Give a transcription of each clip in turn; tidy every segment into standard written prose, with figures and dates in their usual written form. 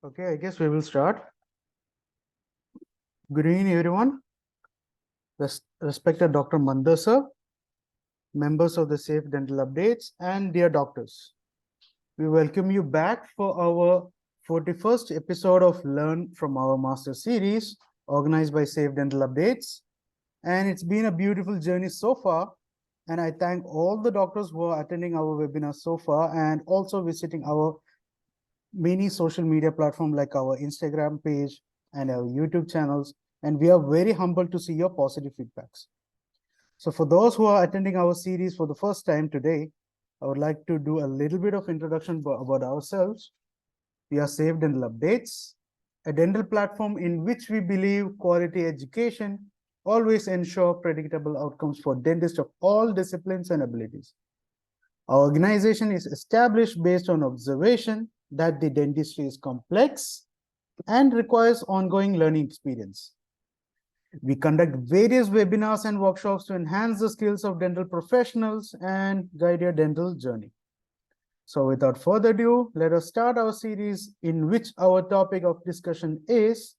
Okay, I guess we will start. Good evening, everyone. Respected Dr. Mandar sir, members of the Safe Dental Updates, and dear doctors. We welcome you back for our 41st episode of Learn from Our Master series, organized by Safe Dental Updates. And it's been a beautiful journey so far. And I thank all the doctors who are attending our webinar so far and also visiting our many social media platforms like our Instagram page and our YouTube channels. And we are very humbled to see your positive feedbacks. So for those who are attending our series for the first time today, I would like to do a little bit of introduction about ourselves. We are Safe Dental Updates, a dental platform in which we believe quality education always ensure predictable outcomes for dentists of all disciplines and abilities. Our organization is established based on observation that the dentistry is complex and requires ongoing learning experience. We conduct various webinars and workshops to enhance the skills of dental professionals and guide your dental journey. So without further ado, let us start our series in which our topic of discussion is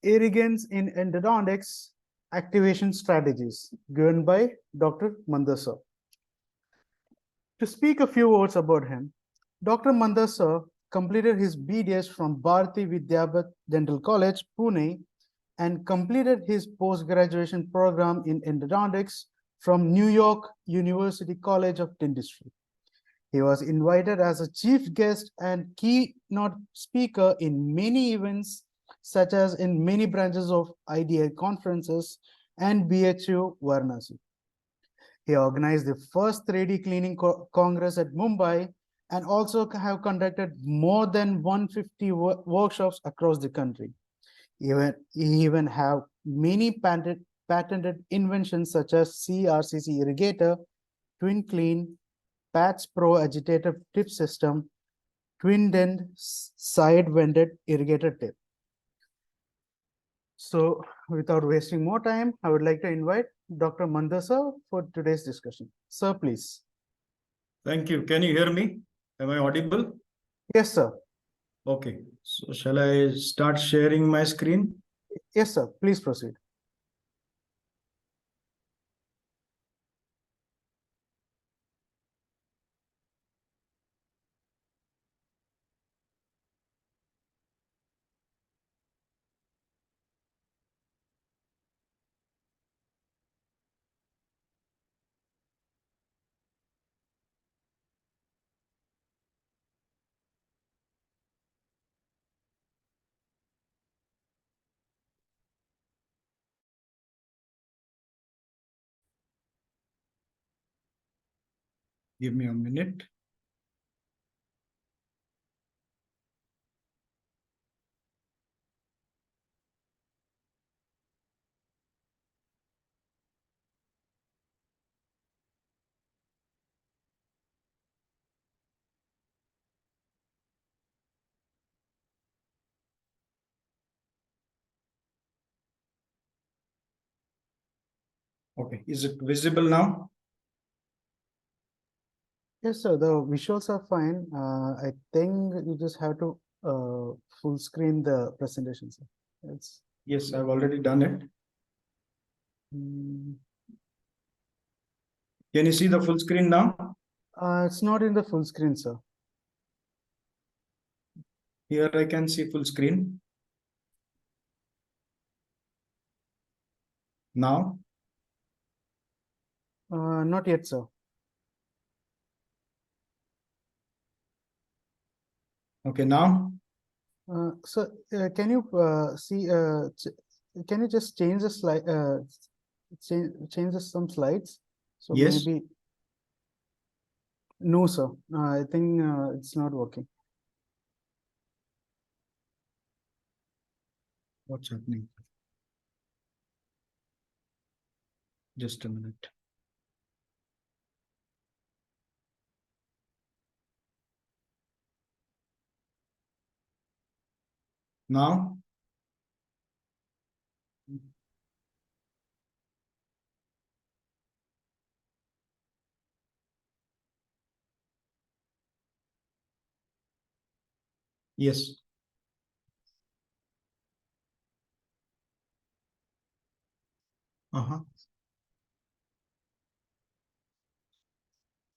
Irrigants in Endodontics Activation Strategies, given by Dr. Mandar sir. To speak a few words about him, Dr. Mandar sir completed his BDS from Bharati Vidyapat Dental College, Pune, and completed his post-graduation program in endodontics from New York University College of Dentistry. He was invited as a chief guest and keynote speaker in many events, such as in many branches of IDI conferences and BHU Varanasi. He organized the first 3D cleaning congress at Mumbai and also have conducted more than 150 workshops across the country. He even have many patented inventions such as CRCC irrigator, twin clean, PATS Pro agitator tip system, twin dent side vented irrigator tip. So without wasting more time, I would like to invite Dr. Mandar sir for today's discussion. Sir, please. Thank you. Can you hear me? Am I audible? Yes, sir. Okay. So shall I start sharing my screen? Yes, sir. Please proceed. Give me a minute. Okay. Is it visible now? Yes, sir. The visuals are fine. I think you just have to full screen the presentation, sir. It's Yes, I've already done it. Can you see the full screen now? It's not in the full screen, sir. Here I can see full screen. Now? Not yet, sir. Okay, now? So can you see? Can you just change the slide? Change some slides. So Yes. maybe. No, sir. I think it's not working. What's happening? Just a minute. Now? Yes.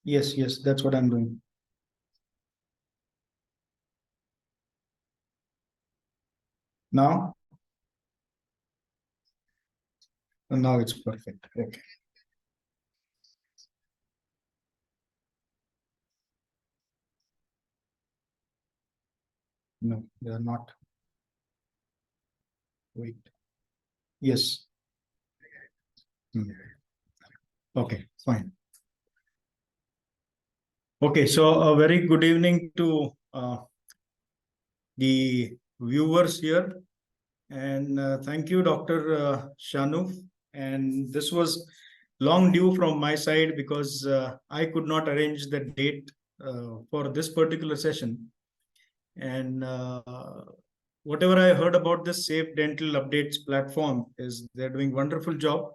Yes, that's what I'm doing. Now? Now it's perfect. Okay. No, they are not. Wait. Yes. Okay, fine. Okay, so a very good evening to the viewers here. And thank you, Dr. Shanu. And this was long due from my side because I could not arrange the date for this particular session. And whatever I heard about this Safe Dental Updates platform is they're doing wonderful job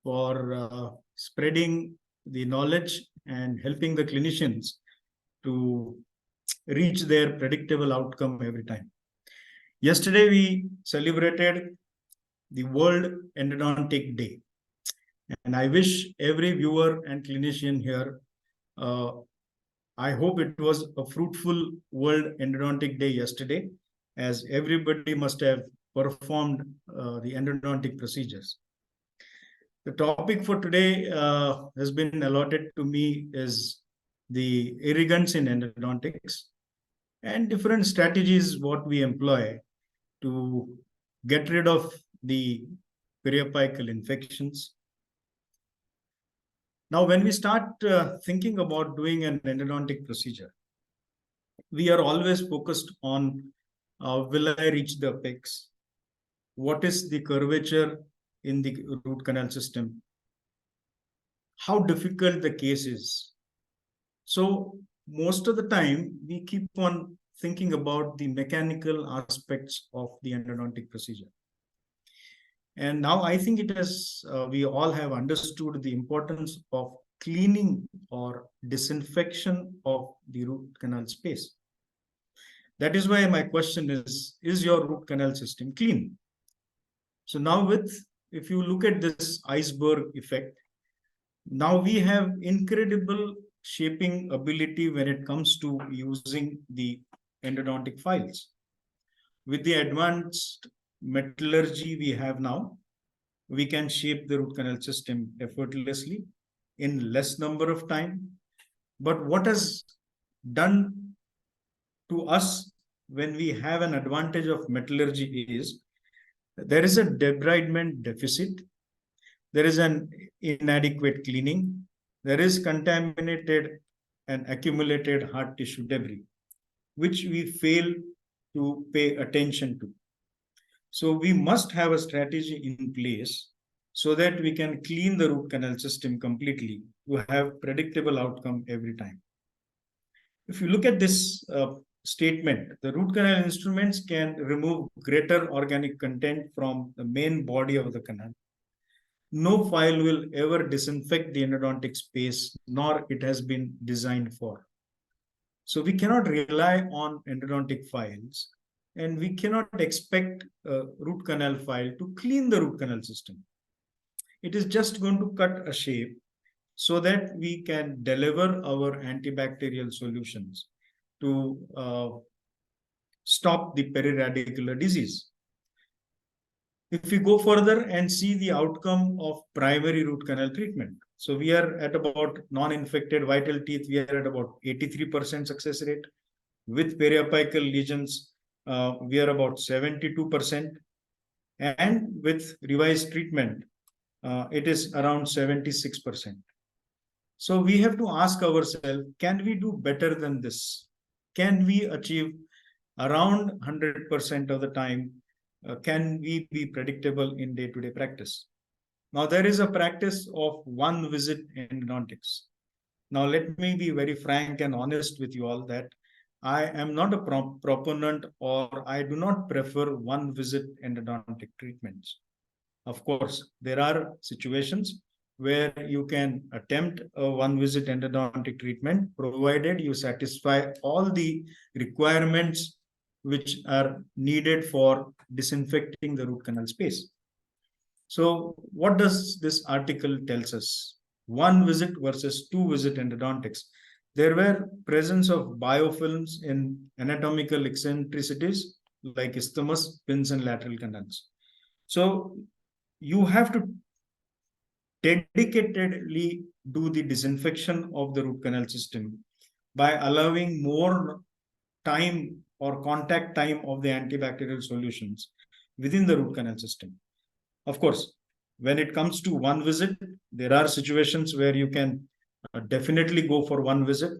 for spreading the knowledge and helping the clinicians to reach their predictable outcome every time. Yesterday, we celebrated the World Endodontic Day. And I wish every viewer and clinician here, I hope it was a fruitful World Endodontic Day yesterday, as everybody must have performed the endodontic procedures. The topic for today has been allotted to me is the irrigants in endodontics and different strategies what we employ to get rid of the periapical infections. Now, when we start thinking about doing an endodontic procedure, we are always focused on will I reach the apex? What is the curvature in the root canal system? How difficult the case is. So most of the time, we keep on thinking about the mechanical aspects of the endodontic procedure. And now I think it is, we all have understood the importance of cleaning or disinfection of the root canal space. That is why my question is your root canal system clean? So now if you look at this iceberg effect, now we have incredible shaping ability when it comes to using the endodontic files. With the advanced metallurgy we have now, we can shape the root canal system effortlessly in less number of time. But what has done to us when we have an advantage of metallurgy is there is a debridement deficit, there is an inadequate cleaning, there is contaminated and accumulated hard tissue debris, which we fail to pay attention to. So we must have a strategy in place so that we can clean the root canal system completely to have predictable outcome every time. If you look at this statement, the root canal instruments can remove greater organic content from the main body of the canal. No file will ever disinfect the endodontic space, nor it has been designed for. So we cannot rely on endodontic files, and we cannot expect a root canal file to clean the root canal system. It is just going to cut a shape so that we can deliver our antibacterial solutions to stop the periradicular disease. If we go further and see the outcome of primary root canal treatment, so we are at about non-infected vital teeth, we are at about 83% success rate. With periapical lesions, we are about 72%. And with revised treatment, it is around 76%. So we have to ask ourselves, can we do better than this? Can we achieve around 100% of the time? Can we be predictable in day-to-day practice? Now, there is a practice of one visit endodontics. Now, let me be very frank and honest with you all that I am not a proponent or I do not prefer one visit endodontic treatments. Of course, there are situations where you can attempt a one visit endodontic treatment provided you satisfy all the requirements which are needed for disinfecting the root canal space. So what does this article tells us? One visit versus two visit endodontics. There were presence of biofilms in anatomical eccentricities like isthmus, pins, and lateral canals. So you have to dedicatedly do the disinfection of the root canal system by allowing more time or contact time of the antibacterial solutions within the root canal system. Of course, when it comes to one visit, there are situations where you can definitely go for one visit.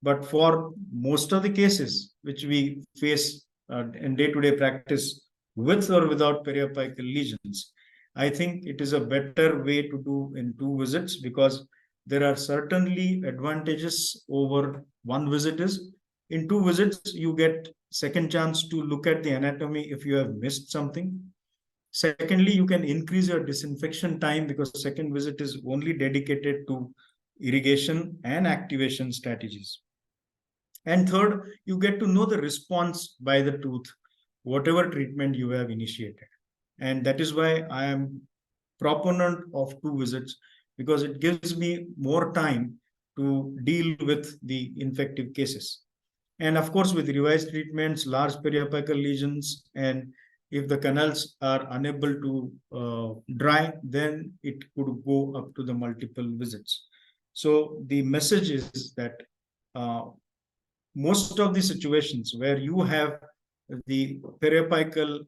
But for most of the cases which we face in day-to-day practice with or without periapical lesions, I think it is a better way to do in two visits, because there are certainly advantages over one visit. Is in two visits you get second chance to look at the anatomy if you have missed something. Secondly, you can increase your disinfection time because second visit is only dedicated to irrigation and activation strategies. And third, you get to know the response by the tooth, whatever treatment you have initiated. And that is why I am proponent of two visits, because it gives me more time to deal with the infective cases. And of course, with revised treatments, large periapical lesions, and if the canals are unable to dry, then it could go up to the multiple visits. So the message is that uh, most of the situations where you have the periapical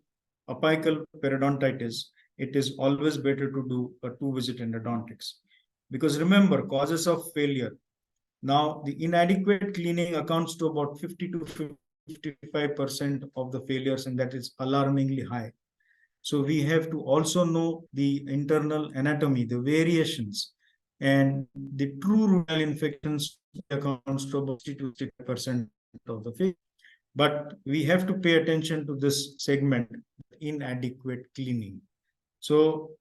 apical periodontitis, it is always better to do a two-visit endodontics. Because remember, causes of failure. Now, the inadequate cleaning accounts to about 50 to 55% of the failures, and that is alarmingly high. So we have to also know the internal anatomy, the variations, and the true root canal infections accounts to about 60 to 65% of the failure. But we have to pay attention to this segment, inadequate cleaning. So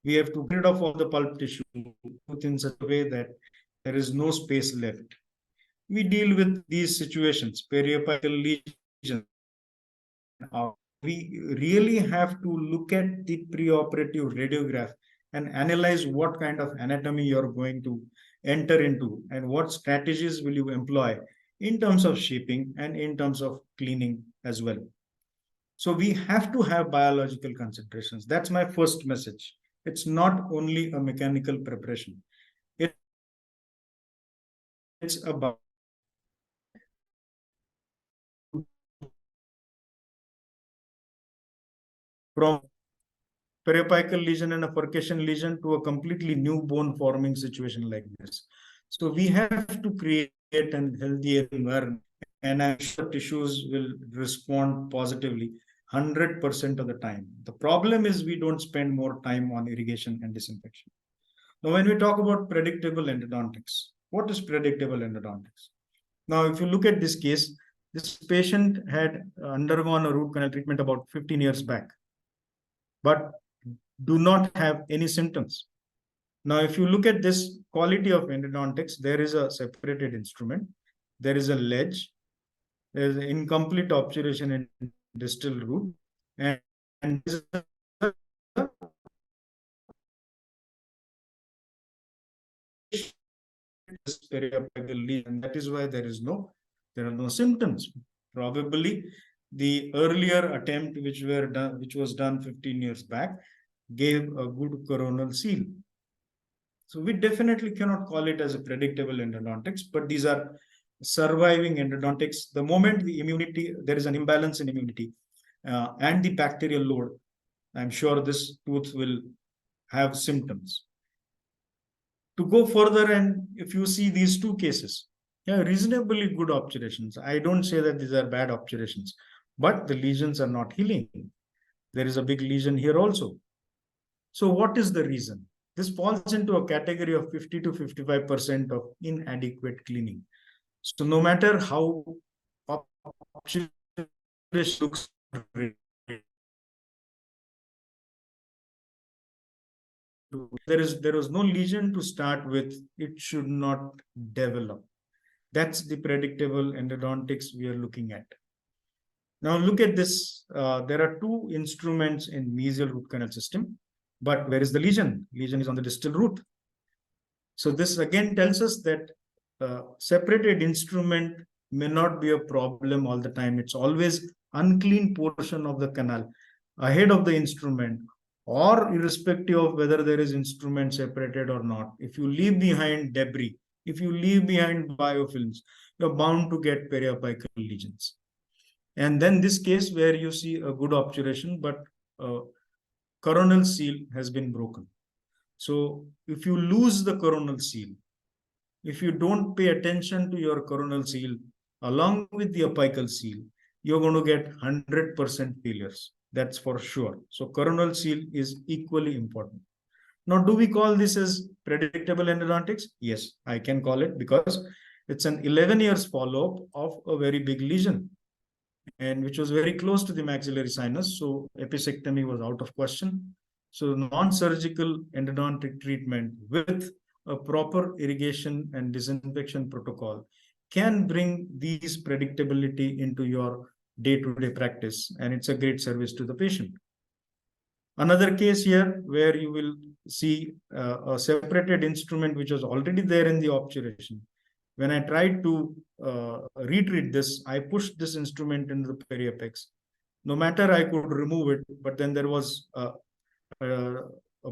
we have to get rid of all the pulp tissue in such a way that there is no space left. We deal with these situations, periapical lesions. We really have to look at the preoperative radiograph and analyze what kind of anatomy you're going to enter into and what strategies will you employ in terms of shaping and in terms of cleaning as well. So we have to have biological considerations. That's my first message. It's not only a mechanical preparation. It's about from periapical lesion and a percussion lesion to a completely new bone forming situation like this. So we have to create a healthier environment, and I'm sure tissues will respond positively 100% of the time. The problem is we don't spend more time on irrigation and disinfection. Now, when we talk about predictable endodontics, what is predictable endodontics? Now, if you look at this case, this patient had undergone a root canal treatment about 15 years back, but do not have any symptoms. Now, if you look at this quality of endodontics, there is a separated instrument, there is a ledge, there is an incomplete obturation in distal root, and there is a periapical lesion. That is why there are no symptoms. Probably the earlier attempt which was done 15 years back gave a good coronal seal. So we definitely cannot call it as a predictable endodontics, but these are surviving endodontics. The moment the immunity, there is an imbalance in immunity and the bacterial load, I'm sure this tooth will have symptoms. To go further, and if you see these two cases, yeah, reasonably good obturations. I don't say that these are bad obturations, but the lesions are not healing. There is a big lesion here also. So what is the reason? This falls into a category of 50 to 55% of inadequate cleaning. So no matter how obturations looks, there was no lesion to start with, it should not develop. That's the predictable endodontics we are looking at. Now look at this. There are two instruments in mesial root canal system. But where is the lesion? Lesion is on the distal root. So this again tells us that separated instrument may not be a problem all the time. It's always unclean portion of the canal ahead of the instrument, or irrespective of whether there is instrument separated or not. If you leave behind debris, if you leave behind biofilms, you're bound to get periapical lesions. And then this case where you see a good obturation, but coronal seal has been broken. So if you lose the coronal seal, if you don't pay attention to your coronal seal along with the apical seal, you're going to get 100% failures. That's for sure. So coronal seal is equally important. Now, do we call this as predictable endodontics? Yes, I can call it, because it's an 11 years follow-up of a very big lesion, and which was very close to the maxillary sinus. So episectomy was out of question. So non-surgical endodontic treatment with a proper irrigation and disinfection protocol can bring these predictability into your day-to-day practice, and it's a great service to the patient. Another case here where you will see a separated instrument which was already there in the obturation. When I tried to retreat this, I pushed this instrument into the periapex. No matter I could remove it, but then there was a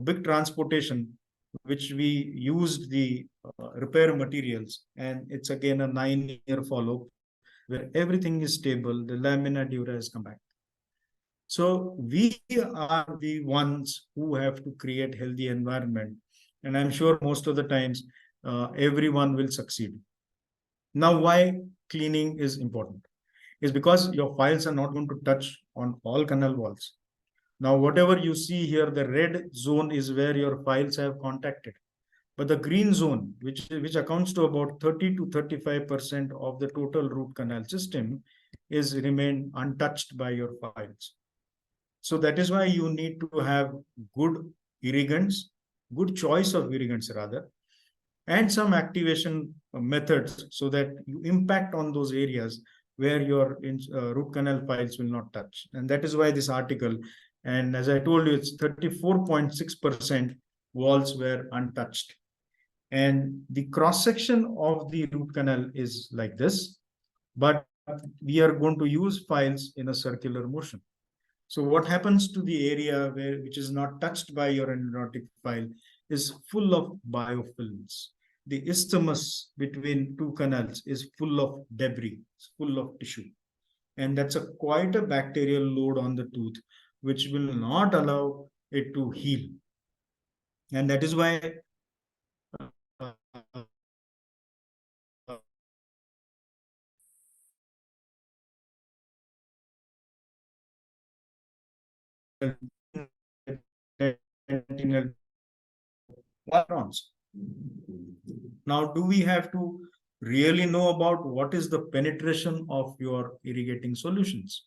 big transportation, which we used the repair materials, and it's again a 9-year follow where everything is stable. The lamina dura has come back. So we are the ones who have to create healthy environment, and I'm sure most of the times everyone will succeed. Now, why cleaning is important is because your files are not going to touch on all canal walls. Now, whatever you see here, the red zone is where your files have contacted. But the green zone, which accounts to about 30 to 35% of the total root canal system, is remained untouched by your files. So that is why you need to have good irrigants, good choice of irrigants rather, and some activation methods so that you impact on those areas where your root canal files will not touch. And that is why this article, and as I told you, it's 34.6% walls were untouched. And the cross section of the root canal is like this, but we are going to use files in a circular motion. So what happens to the area which is not touched by your endodontic file is full of biofilms. The isthmus between two canals is full of debris, full of tissue. And that's quite a bacterial load on the tooth, which will not allow it to heal. And that is why now, do we have to really know about what is the penetration of your irrigating solutions?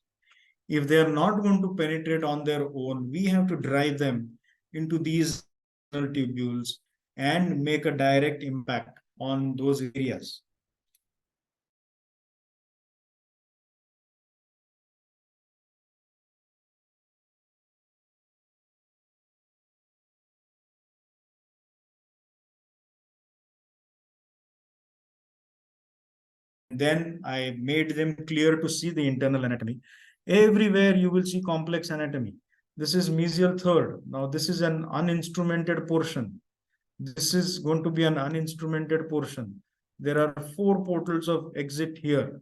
If they are not going to penetrate on their own, we have to drive them into these tubules and make a direct impact on those areas. Then I made them clear to see the internal anatomy. Everywhere you will see complex anatomy. This is mesial third. Now this is an uninstrumented portion. This is going to be an uninstrumented portion. There are 4 portals of exit here.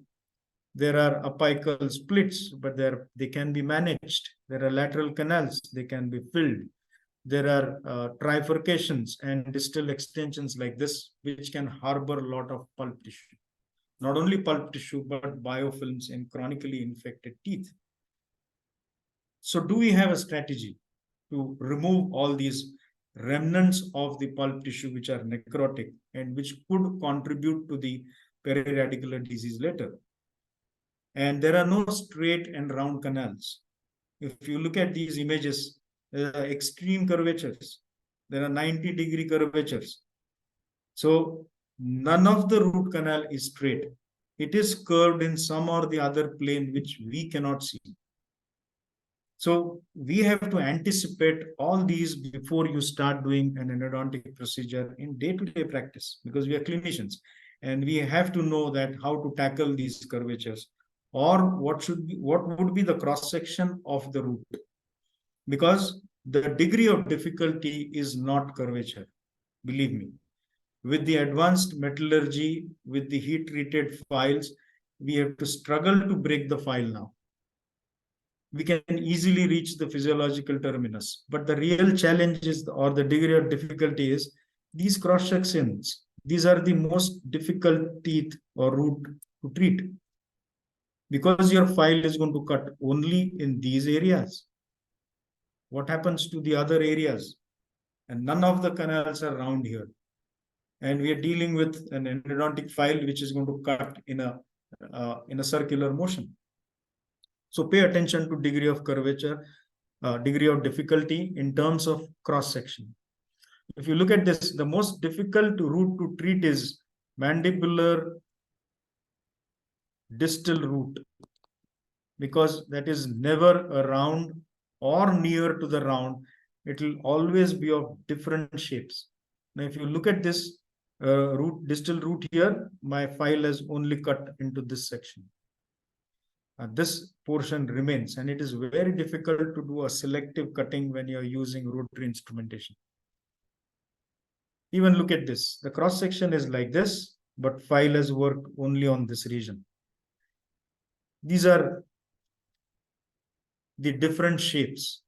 There are apical splits, but they can be managed. There are lateral canals, they can be filled. There are trifurcations and distal extensions like this, which can harbor a lot of pulp tissue. Not only pulp tissue, but biofilms in chronically infected teeth. So do we have a strategy to remove all these remnants of the pulp tissue which are necrotic and which could contribute to the periradicular disease later? And there are no straight and round canals. If you look at these images, there are extreme curvatures. There are 90-degree curvatures. So none of the root canal is straight. It is curved in some or the other plane which we cannot see. So we have to anticipate all these before you start doing an endodontic procedure in day-to-day practice, because we are clinicians and we have to know that how to tackle these curvatures, or what would be the cross section of the root, because the degree of difficulty is not curvature. Believe me, with the advanced metallurgy, with the heat treated files, we have to struggle to break the file now. We can easily reach the physiological terminus, but the real challenge is, or the degree of difficulty is, these cross sections. These are the most difficult teeth or root to treat, because your file is going to cut only in these areas. What happens to the other areas? And none of the canals are round here. And we are dealing with an endodontic file which is going to cut in a circular motion. So pay attention to degree of curvature, degree of difficulty in terms of cross section. If you look at this, the most difficult root to treat is mandibular distal root, because that is never a round or near to the round. It will always be of different shapes. Now, if you look at this distal root here, my file has only cut into this section. This portion remains, and it is very difficult to do a selective cutting when you're using rotary instrumentation. Even look at this. The cross section is like this, but file has worked only on this region. These are the different shapes.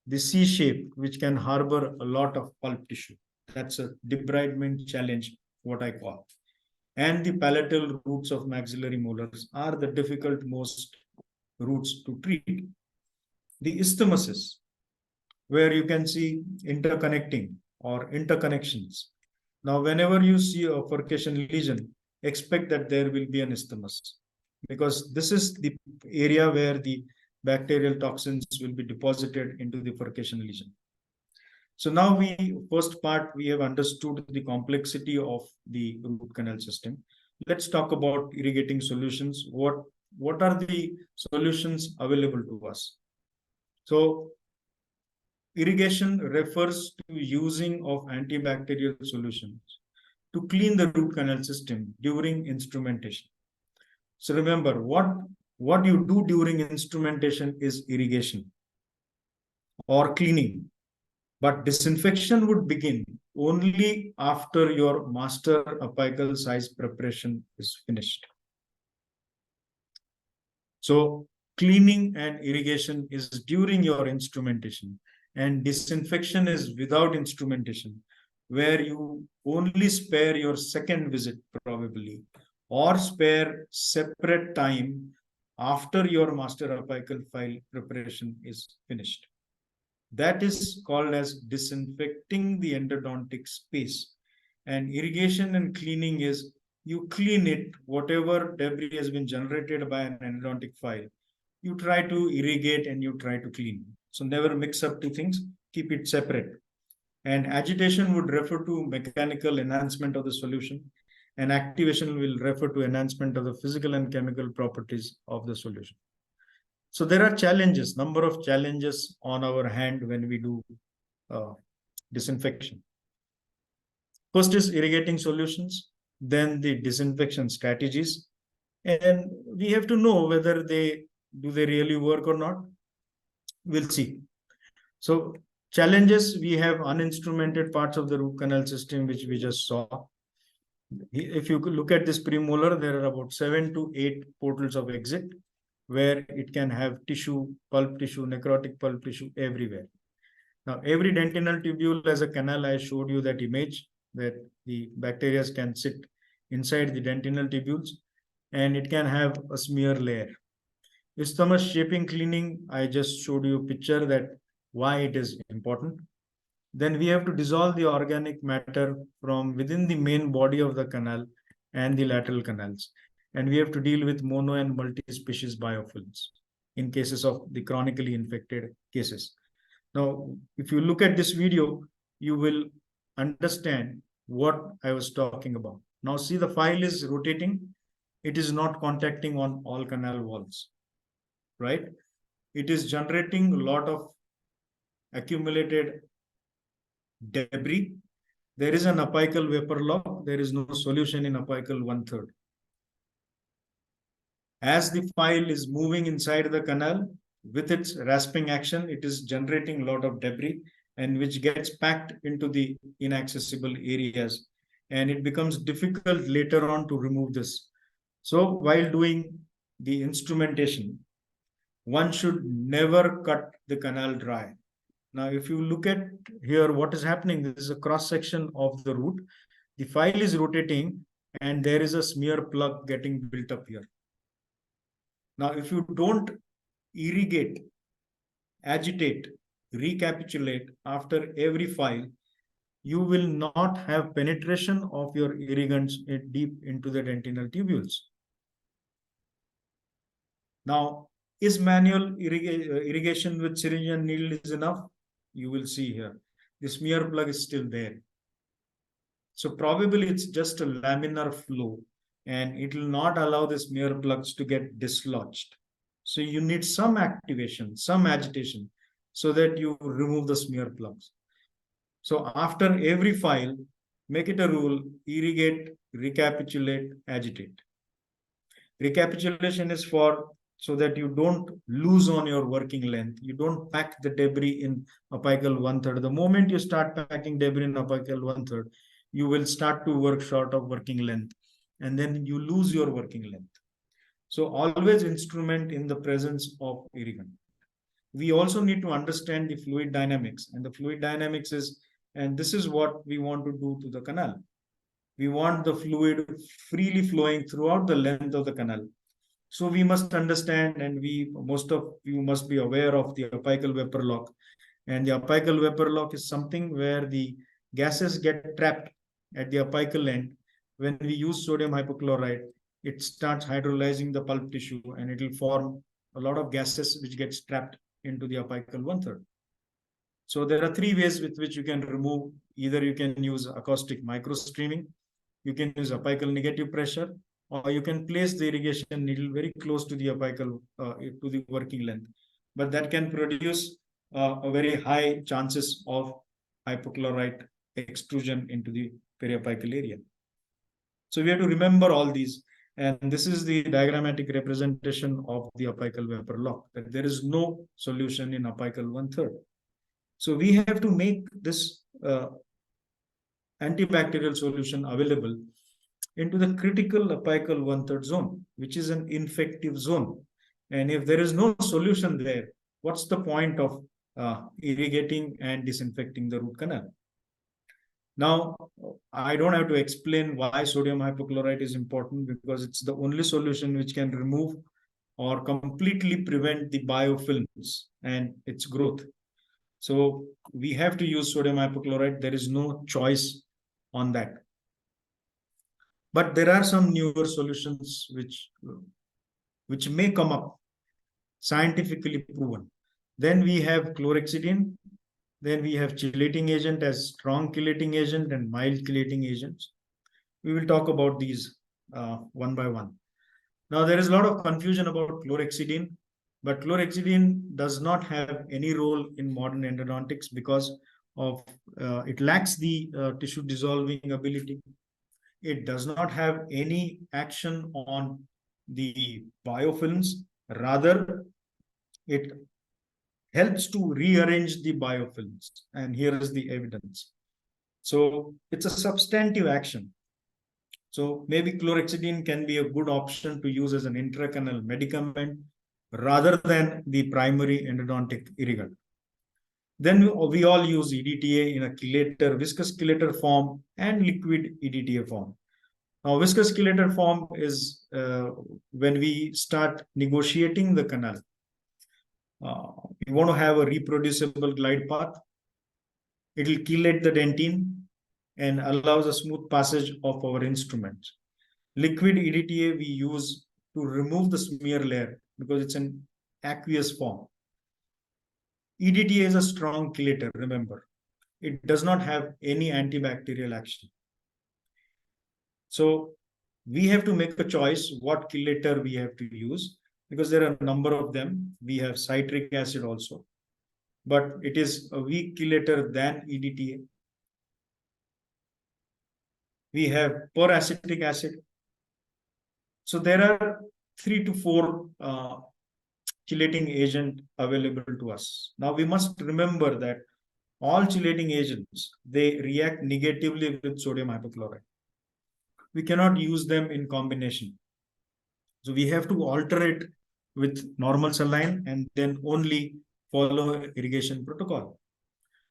The C shape, which can harbor a lot of pulp tissue. That's a debridement challenge, what I call. And the palatal roots of maxillary molars are the difficult most roots to treat. The isthmuses, where you can see interconnecting or interconnections. Now, whenever you see a furcation lesion, expect that there will be an isthmus, because this is the area where the bacterial toxins will be deposited into the furcation lesion. So now first part, we have understood the complexity of the root canal system. Let's talk about irrigating solutions. What are the solutions available to us? So irrigation refers to using of antibacterial solutions to clean the root canal system during instrumentation. So remember, what you do during instrumentation is irrigation or cleaning. But disinfection would begin only after your master apical size preparation is finished. So cleaning and irrigation is during your instrumentation, and disinfection is without instrumentation, where you only spare your second visit probably, or spare separate time after your master apical file preparation is finished. That is called as disinfecting the endodontic space. And irrigation and cleaning is, you clean it, whatever debris has been generated by an endodontic file, you try to irrigate and you try to clean. So never mix up two things, keep it separate. And agitation would refer to mechanical enhancement of the solution, and activation will refer to enhancement of the physical and chemical properties of the solution. So there are challenges, number of challenges on our hand when we do disinfection. First is irrigating solutions, then the disinfection strategies, and we have to know whether they really work or not. We'll see. So challenges, we have uninstrumented parts of the root canal system, which we just saw. If you look at this premolar, there are about 7 to 8 portals of exit, where it can have tissue, pulp tissue, necrotic pulp tissue everywhere. Now, every dentinal tubule has a canal. I showed you that image that the bacteria can sit inside the dentinal tubules, and it can have a smear layer. Isthmus shaping cleaning, I just showed you a picture that why it is important. Then we have to dissolve the organic matter from within the main body of the canal and the lateral canals. And we have to deal with mono and multi-species biofilms in cases of the chronically infected cases. Now, if you look at this video, you will understand what I was talking about. Now, see, the file is rotating. It is not contacting on all canal walls, right? it is generating a lot of accumulated debris. There is an apical vapor lock. There is no solution in apical 1/3. As the file is moving inside the canal, with its rasping action, it is generating a lot of debris and which gets packed into the inaccessible areas. And it becomes difficult later on to remove this. So while doing the instrumentation, one should never cut the canal dry. Now, if you look at here, what is happening, this is a cross section of the root. The file is rotating and there is a smear plug getting built up here. Now, if you don't irrigate, agitate, recapitulate after every file, you will not have penetration of your irrigants deep into the dentinal tubules. Now, is manual irrigation with syringe and needle is enough? You will see here. The smear plug is still there. So probably it's just a laminar flow and it will not allow the smear plugs to get dislodged. So you need some activation, some agitation so that you remove the smear plugs. So after every file, make it a rule, irrigate, recapitulate, agitate. Recapitulation is for so that you don't lose on your working length. You don't pack the debris in apical 1/3. The moment you start packing debris in apical 1/3, you will start to work short of working length and then you lose your working length. So always instrument in the presence of irrigant. We also need to understand the fluid dynamics, and the fluid dynamics is, and this is what we want to do to the canal. We want the fluid freely flowing throughout the length of the canal. So we must understand, and most of you must be aware of the apical vapor lock. And the apical vapor lock is something where the gases get trapped at the apical end. When we use sodium hypochlorite, it starts hydrolyzing the pulp tissue and it will form a lot of gases which gets trapped into the apical 1/3. So there are three ways with which you can remove. Either you can use acoustic microstreaming, you can use apical negative pressure, or you can place the irrigation needle very close to the apical, to the working length. But that can produce a very high chances of hypochlorite extrusion into the periapical area. So we have to remember all these. And this is the diagrammatic representation of the apical vapor lock, that there is no solution in apical 1/3. So we have to make this antibacterial solution available into the critical apical 1/3 zone, which is an infective zone. And if there is no solution there, what's the point of irrigating and disinfecting the root canal? Now, I don't have to explain why sodium hypochlorite is important, because it's the only solution which can remove or completely prevent the biofilms and its growth. So we have to use sodium hypochlorite. There is no choice on that. But there are some newer solutions which may come up, scientifically proven. Then we have chlorhexidine. Then we have chelating agent as strong chelating agent and mild chelating agents. We will talk about these one by one. Now, there is a lot of confusion about chlorhexidine, but chlorhexidine does not have any role in modern endodontics because of it lacks the tissue dissolving ability. It does not have any action on the biofilms. Rather, it helps to rearrange the biofilms. And here is the evidence. So it's a substantive action. So maybe chlorhexidine can be a good option to use as an intracanal medicament rather than the primary endodontic irrigant. Then we all use EDTA in a chelator, viscous chelator form and liquid EDTA form. Now, viscous chelator form is when we start negotiating the canal. We want to have a reproducible glide path. It will chelate the dentine and allows a smooth passage of our instruments. Liquid EDTA we use to remove the smear layer because it's an aqueous form. EDTA is a strong chelator, remember. It does not have any antibacterial action. So we have to make a choice what chelator we have to use. because there are a number of them. We have citric acid also, but it is a weak chelator than EDTA. We have peracetic acid. So there are 3 to 4 chelating agent available to us. Now we must remember that all chelating agents, they react negatively with sodium hypochlorite. We cannot use them in combination. So we have to alternate with normal saline and then only follow irrigation protocol.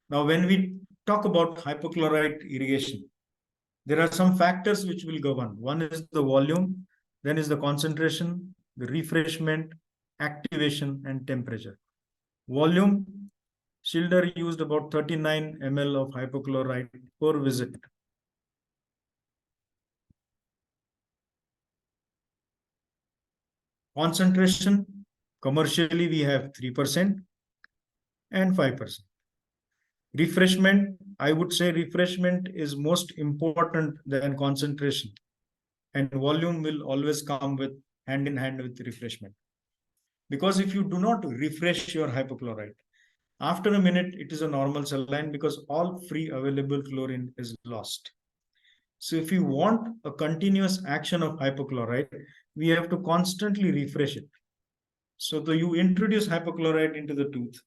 Now, when we talk about hypochlorite irrigation, there are some factors which will govern. One is the volume, then is the concentration, the refreshment, activation, and temperature. Volume, Schilder used about 39 ml of hypochlorite per visit. Concentration, commercially we have 3% and 5%. Refreshment, I would say refreshment is most important than concentration, and volume will always come with hand in hand with refreshment. Because if you do not refresh your hypochlorite, after a minute it is a normal saline because all free available chlorine is lost. So if you want a continuous action of hypochlorite, we have to constantly refresh it. So you introduce hypochlorite into the tooth.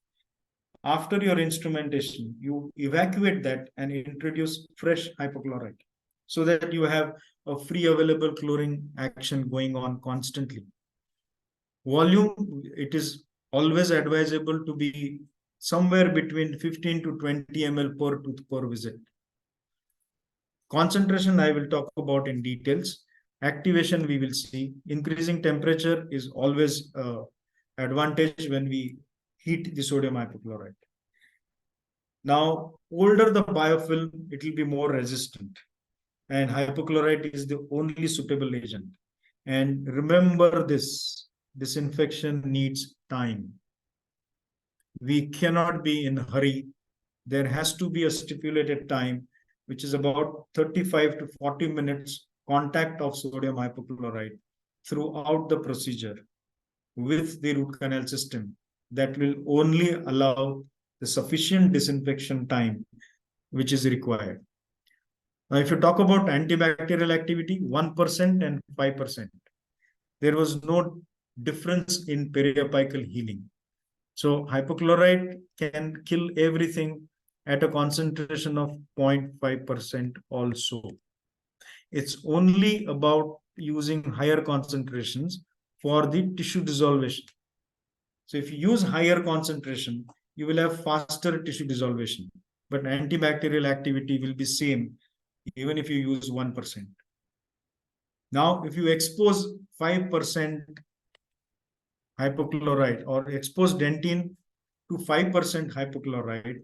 After your instrumentation, you evacuate that and introduce fresh hypochlorite so that you have a free available chlorine action going on constantly. Volume, it is always advisable to be somewhere between 15 to 20 ml per tooth per visit. Concentration, I will talk about in details. Activation, we will see. Increasing temperature is always an advantage when we heat the sodium hypochlorite. Now, older the biofilm, it will be more resistant. And hypochlorite is the only suitable agent. And remember this, disinfection needs time. We cannot be in a hurry. There has to be a stipulated time, which is about 35 to 40 minutes contact of sodium hypochlorite throughout the procedure with the root canal system. That will only allow the sufficient disinfection time which is required. Now, if you talk about antibacterial activity, 1% and 5%, there was no difference in periapical healing. So hypochlorite can kill everything at a concentration of 0.5% also. It's only about using higher concentrations for the tissue dissolution. So if you use higher concentration, you will have faster tissue dissolution, but antibacterial activity will be same even if you use 1%. Now, if you expose 5% hypochlorite or expose dentine to 5% hypochlorite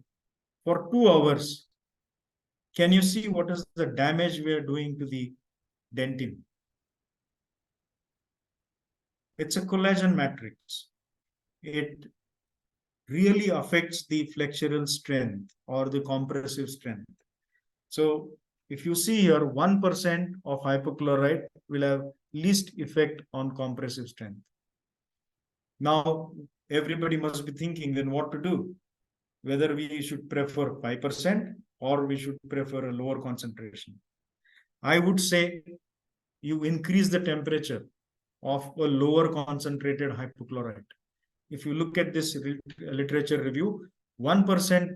for 2 hours, can you see what is the damage we are doing to the dentine? It's a collagen matrix. It really affects the flexural strength or the compressive strength. So if you see here, 1% of hypochlorite will have least effect on compressive strength. Now, everybody must be thinking then what to do, whether we should prefer 5% or we should prefer a lower concentration. I would say you increase the temperature of a lower concentrated hypochlorite. If you look at this literature review, 1%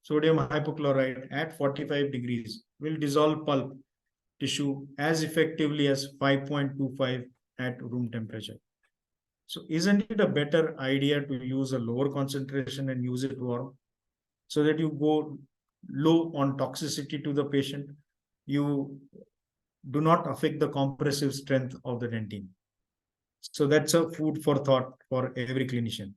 sodium hypochlorite at 45 degrees will dissolve pulp tissue as effectively as 5.25 at room temperature. So isn't it a better idea to use a lower concentration and use it warm so that you go low on toxicity to the patient? You do not affect the compressive strength of the dentine. So that's a food for thought for every clinician.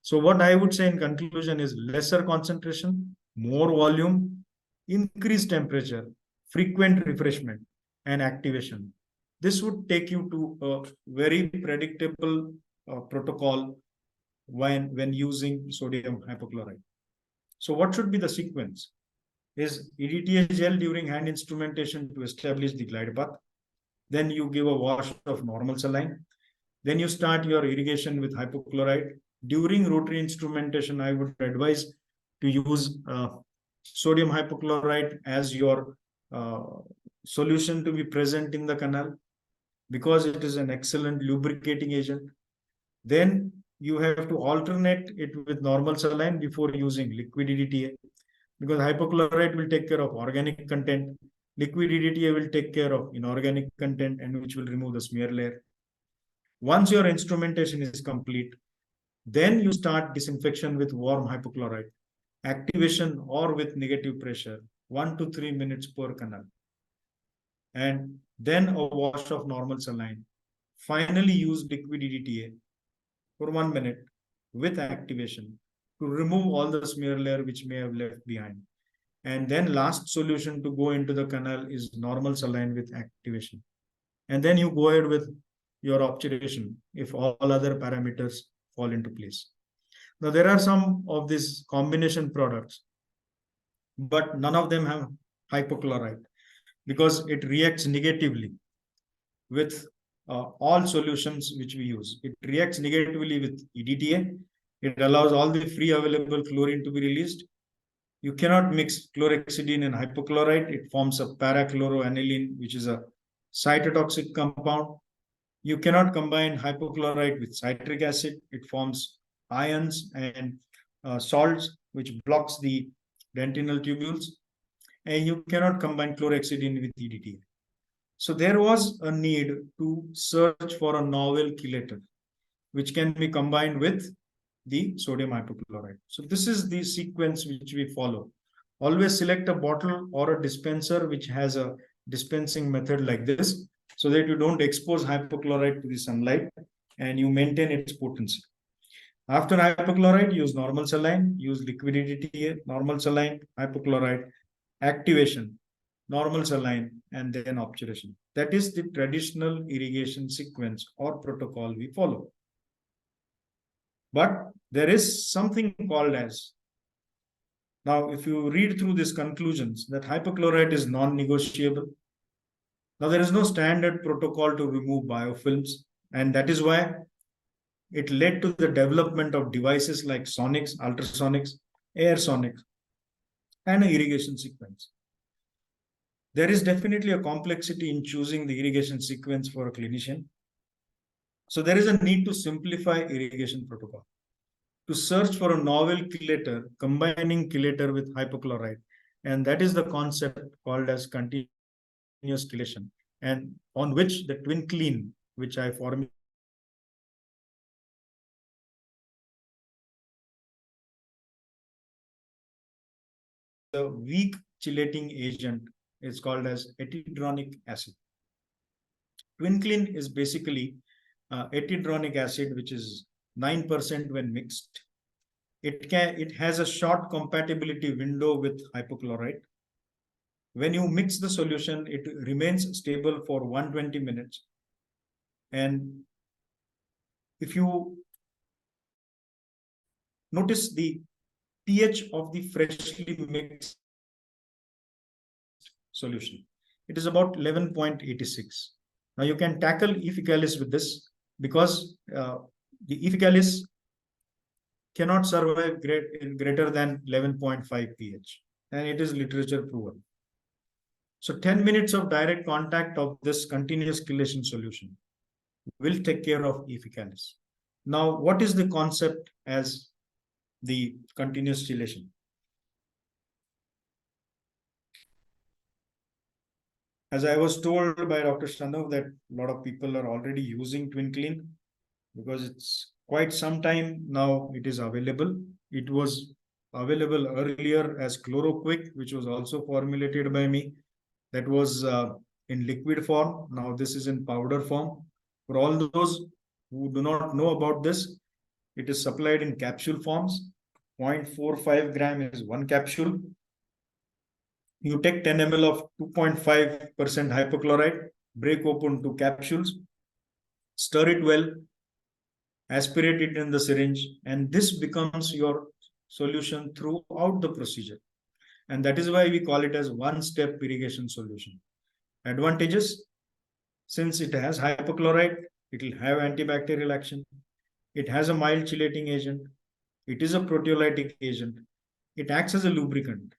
So what I would say in conclusion is lesser concentration, more volume, increased temperature, frequent refreshment, and activation. This would take you to a very predictable protocol when using sodium hypochlorite. So what should be the sequence? Is EDTA gel during hand instrumentation to establish the glide path. Then you give a wash of normal saline. Then you start your irrigation with hypochlorite. During rotary instrumentation, I would advise to use sodium hypochlorite as your solution to be present in the canal, because it is an excellent lubricating agent. Then you have to alternate it with normal saline before using liquid EDTA, because hypochlorite will take care of organic content, liquid EDTA will take care of inorganic content, and which will remove the smear layer. Once your instrumentation is complete, then you start disinfection with warm hypochlorite, activation or with negative pressure, 1 to 3 minutes per canal, and then a wash of normal saline. Finally, use liquid EDTA for 1 minute with activation to remove all the smear layer which may have left behind. And then last solution to go into the canal is normal saline with activation. And then you go ahead with your obturation if all other parameters fall into place. Now, there are some of these combination products, but none of them have hypochlorite because it reacts negatively with all solutions which we use. It reacts negatively with EDTA. It allows all the free available chlorine to be released. You cannot mix chlorhexidine and hypochlorite. It forms a parachloroaniline, which is a cytotoxic compound. You cannot combine hypochlorite with citric acid. It forms ions and salts, which blocks the dentinal tubules. And you cannot combine chlorhexidine with EDTA. So there was a need to search for a novel chelator, which can be combined with the sodium hypochlorite. So this is the sequence which we follow. Always select a bottle or a dispenser which has a dispensing method like this, so that you don't expose hypochlorite to the sunlight and you maintain its potency. After hypochlorite, use normal saline, use liquid EDTA, normal saline, hypochlorite, activation, normal saline, and then obturation. That is the traditional irrigation sequence or protocol we follow. But there is something called as, now if you read through these conclusions, that hypochlorite is non-negotiable. Now there is no standard protocol to remove biofilms, and that is why it led to the development of devices like sonics, ultrasonics, air sonics, and an irrigation sequence. There is definitely a complexity in choosing the irrigation sequence for a clinician. So there is a need to simplify irrigation protocol, to search for a novel chelator, combining chelator with hypochlorite. And that is the concept called as continuous chelation, and on which the twin clean, which I formulated, the weak chelating agent is called as etidronic acid. Twin clean is basically etidronic acid, which is 9% when mixed. It has a short compatibility window with hypochlorite. When you mix the solution, it remains stable for 120 minutes. And if you notice the pH of the freshly mixed solution, it is about 11.86. Now you can tackle E. faecalis with this, because the E. faecalis cannot survive greater than 11.5 pH, and it is literature proven. So 10 minutes of direct contact of this continuous chelation solution will take care of E. faecalis. Now, what is the concept as the continuous chelation? As I was told by Dr. Shanav that a lot of people are already using twin clean, because it's quite some time now it is available. It was available earlier as ChloroQuick, which was also formulated by me. That was in liquid form. Now this is in powder form. For all those who do not know about this, it is supplied in capsule forms. 0.45 gram is one capsule. You take 10 ml of 2.5% hypochlorite, break open 2 capsules, stir it well, aspirate it in the syringe, and this becomes your solution throughout the procedure. And that is why we call it as one-step irrigation solution. Advantages: since it has hypochlorite, It will have antibacterial action. It has a mild chelating agent. It is a proteolytic agent. It acts as a lubricant.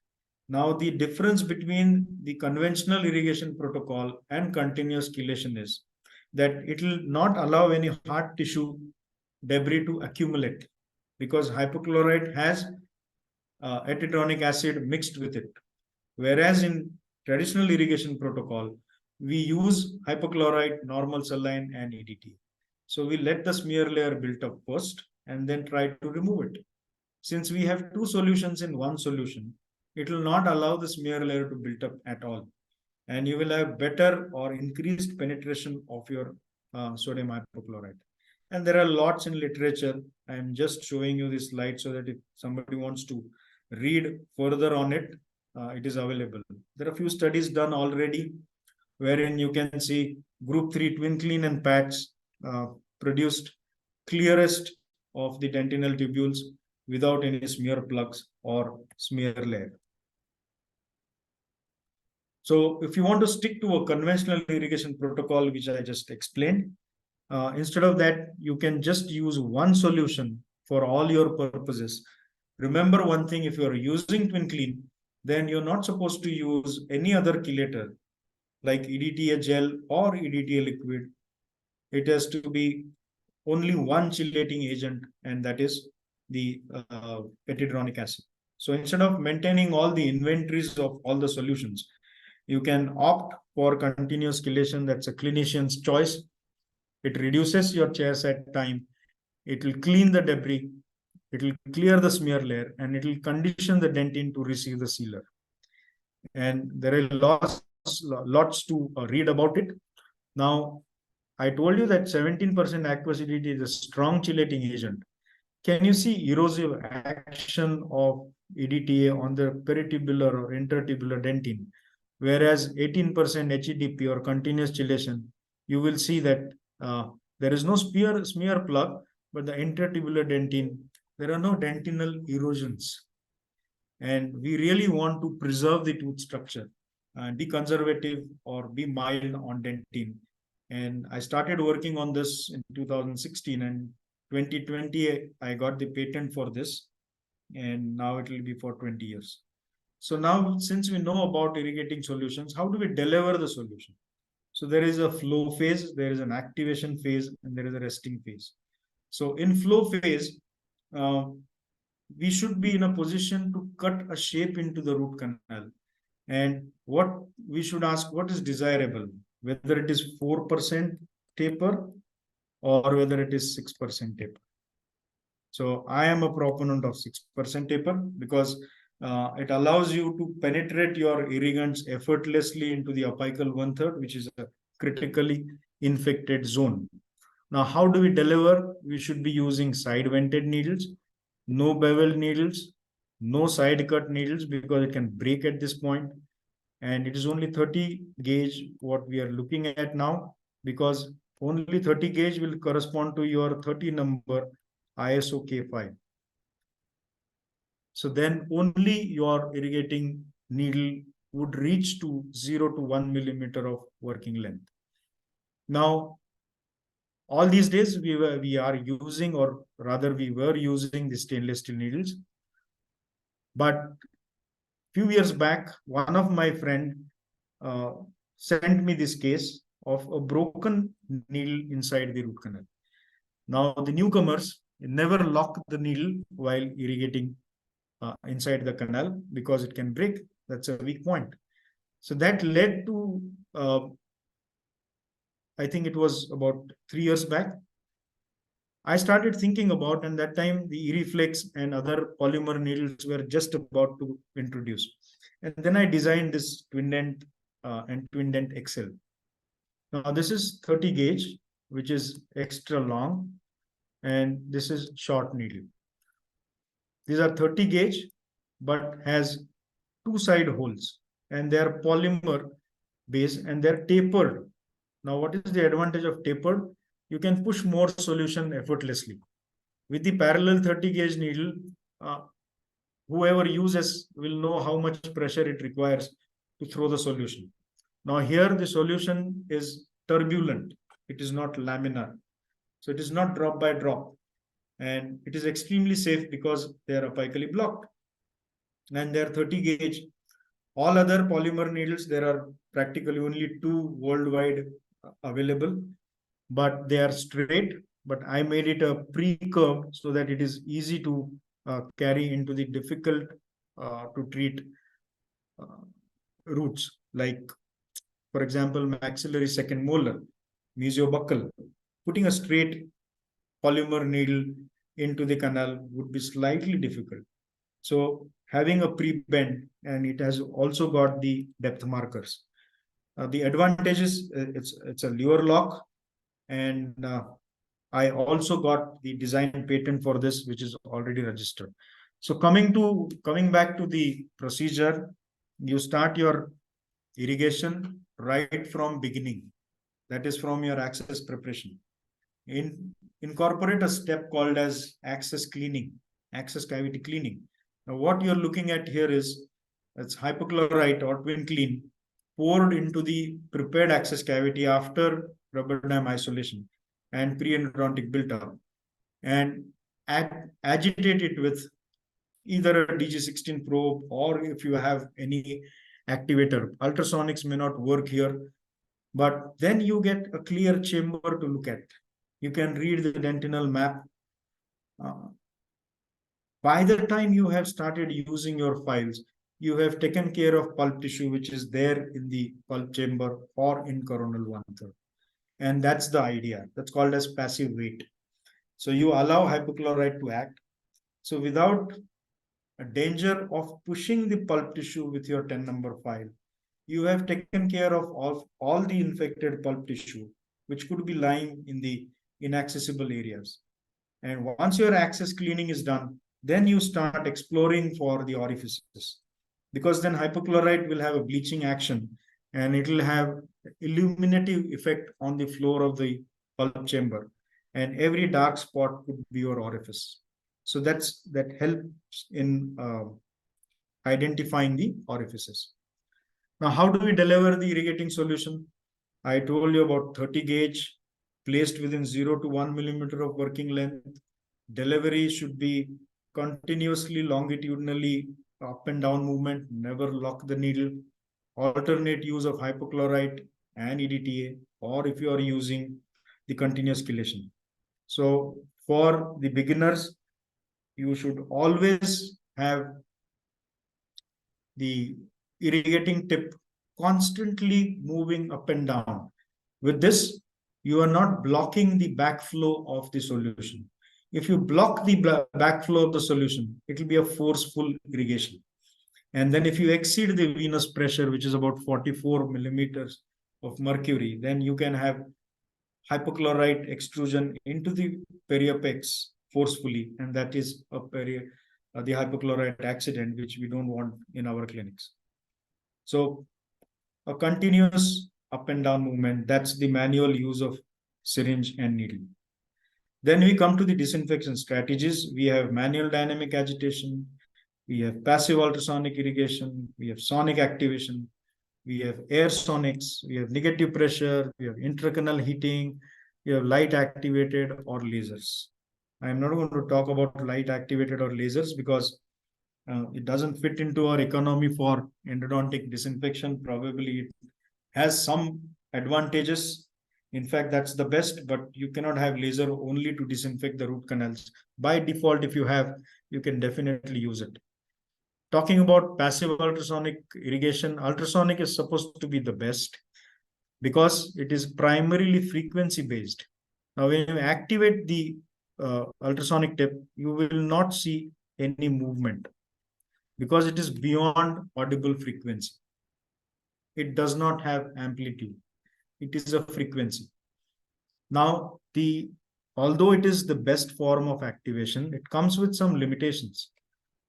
Now, the difference between the conventional irrigation protocol and continuous chelation is that it will not allow any hard tissue debris to accumulate because hypochlorite has etidronic acid mixed with it. Whereas in traditional irrigation protocol, we use hypochlorite, normal saline, and EDT. So we let the smear layer build up first and then try to remove it. Since we have two solutions in one solution, it will not allow the smear layer to build up at all. And you will have better or increased penetration of your sodium hypochlorite. And there are lots in literature. I'm just showing you this slide so that if somebody wants to read further on it, it is available. There are a few studies done already wherein you can see group 3 twin clean and patch produced clearest of the dentinal tubules without any smear plugs or smear layer. So if you want to stick to a conventional irrigation protocol, which I just explained, instead of that, you can just use one solution for all your purposes. Remember one thing, if you're using twin clean, then you're not supposed to use any other chelator like EDTA gel or EDTA liquid. It has to be only one chelating agent, and that is the etidronic acid. So instead of maintaining all the inventories of all the solutions, you can opt for continuous chelation. That's a clinician's choice. It reduces your chair set time. It will clean the debris. It will clear the smear layer, and it will condition the dentin to receive the sealer. And there are lots to read about it. Now, I told you that 17% aqueous EDT is a strong chelating agent. Can you see erosive action of EDTA on the peritubular or intertubular dentin? Whereas 18% HEDP or continuous chelation, you will see that there is no smear plug, but the intertubular dentin, there are no dentinal erosions. And we really want to preserve the tooth structure, be conservative or be mild on dentin. And I started working on this in 2016, and 2020, I got the patent for this, and now it will be for 20 years. So now, since we know about irrigating solutions, how do we deliver the solution? So there is a flow phase, there is an activation phase, and there is a resting phase. So in flow phase, we should be in a position to cut a shape into the root canal. And what we should ask, what is desirable? Whether it is 4% taper or whether it is 6% taper. So I am a proponent of 6% taper because it allows you to penetrate your irrigants effortlessly into the apical 1/3, which is a critically infected zone. Now, how do we deliver? We should be using side vented needles, no bevel needles, no side cut needles because it can break at this point. And it is only 30 gauge what we are looking at now, because only 30 gauge will correspond to your 30 number ISO K5. So then only your irrigating needle would reach to 0 to 1 millimeter of working length. Now, all these days we are using, or rather we were using, the stainless steel needles. But few years back, one of my friend sent me this case of a broken needle inside the root canal. Now, the newcomers never lock the needle while irrigating inside the canal because it can break. That's a weak point. So that led to, I think it was about 3 years back, I started thinking about, and that time the Irriflex and other polymer needles were just about to introduce. And then I designed this twin dent and twin dent XL. Now this is 30 gauge, which is extra long, and this is short needle. These are 30 gauge, but has two side holes, and they are polymer based and they're tapered. Now, what is the advantage of tapered? You can push more solution effortlessly. With the parallel 30 gauge needle, whoever uses will know how much pressure it requires to throw the solution. Now here the solution is turbulent. It is not laminar. So it is not drop by drop. And it is extremely safe because they are apically blocked. And they are 30 gauge. All other polymer needles, there are practically only 2 worldwide available, but they are straight. But I made it a pre-curved so that it is easy to carry into the difficult to treat roots, like, for example, maxillary second molar, mesiobuccal. Putting a straight polymer needle into the canal would be slightly difficult. So having a pre-bend, and it has also got the depth markers. The advantage is it's a lure lock, and I also got the design patent for this, which is already registered. So coming back to the procedure, you start your irrigation right from beginning. That is from your access preparation. Incorporate a step called as access cleaning, access cavity cleaning. Now, what you're looking at here is it's hypochlorite or twin clean poured into the prepared access cavity after rubber dam isolation and pre-endodontic build-up, and agitate it with either a DG16 probe, or if you have any activator. Ultrasonics may not work here, but then you get a clear chamber to look at. You can read the dentinal map. By the time you have started using your files, you have taken care of pulp tissue, which is there in the pulp chamber or in coronal 1/3. And that's the idea. That's called as passive wait. So you allow hypochlorite to act. So without a danger of pushing the pulp tissue with your 10 number file, you have taken care of all the infected pulp tissue, which could be lying in the inaccessible areas. And once your access cleaning is done, then you start exploring for the orifices, because then hypochlorite will have a bleaching action, and it will have illuminative effect on the floor of the pulp chamber, and every dark spot could be your orifice. So that helps in identifying the orifices. Now, how do we deliver the irrigating solution? I told you about 30 gauge placed within 0 to 1 millimeter of working length. Delivery should be continuously longitudinally up and down movement, never lock the needle. Alternate use of hypochlorite and EDTA, or if you are using the continuous chelation. So for the beginners, you should always have the irrigating tip constantly moving up and down. With this, you are not blocking the backflow of the solution. If you block the backflow of the solution, it will be a forceful irrigation. And then if you exceed the venous pressure, which is about 44 millimeters of mercury, then you can have hypochlorite extrusion into the periapex forcefully, and that is the hypochlorite accident, which we don't want in our clinics. So a continuous up and down movement, that's the manual use of syringe and needle. Then we come to the disinfection strategies. We have manual dynamic agitation, we have passive ultrasonic irrigation, we have sonic activation, we have air sonics, we have negative pressure, we have intracanal heating, we have light activated or lasers. I am not going to talk about light activated or lasers because it doesn't fit into our economy for endodontic disinfection. Probably it has some advantages. In fact, that's the best, but you cannot have laser only to disinfect the root canals. By default, if you have, you can definitely use it. Talking about passive ultrasonic irrigation, ultrasonic is supposed to be the best because it is primarily frequency based. Now, when you activate the ultrasonic tip, you will not see any movement because it is beyond audible frequency. It does not have amplitude. It is a frequency. Now, although it is the best form of activation, it comes with some limitations.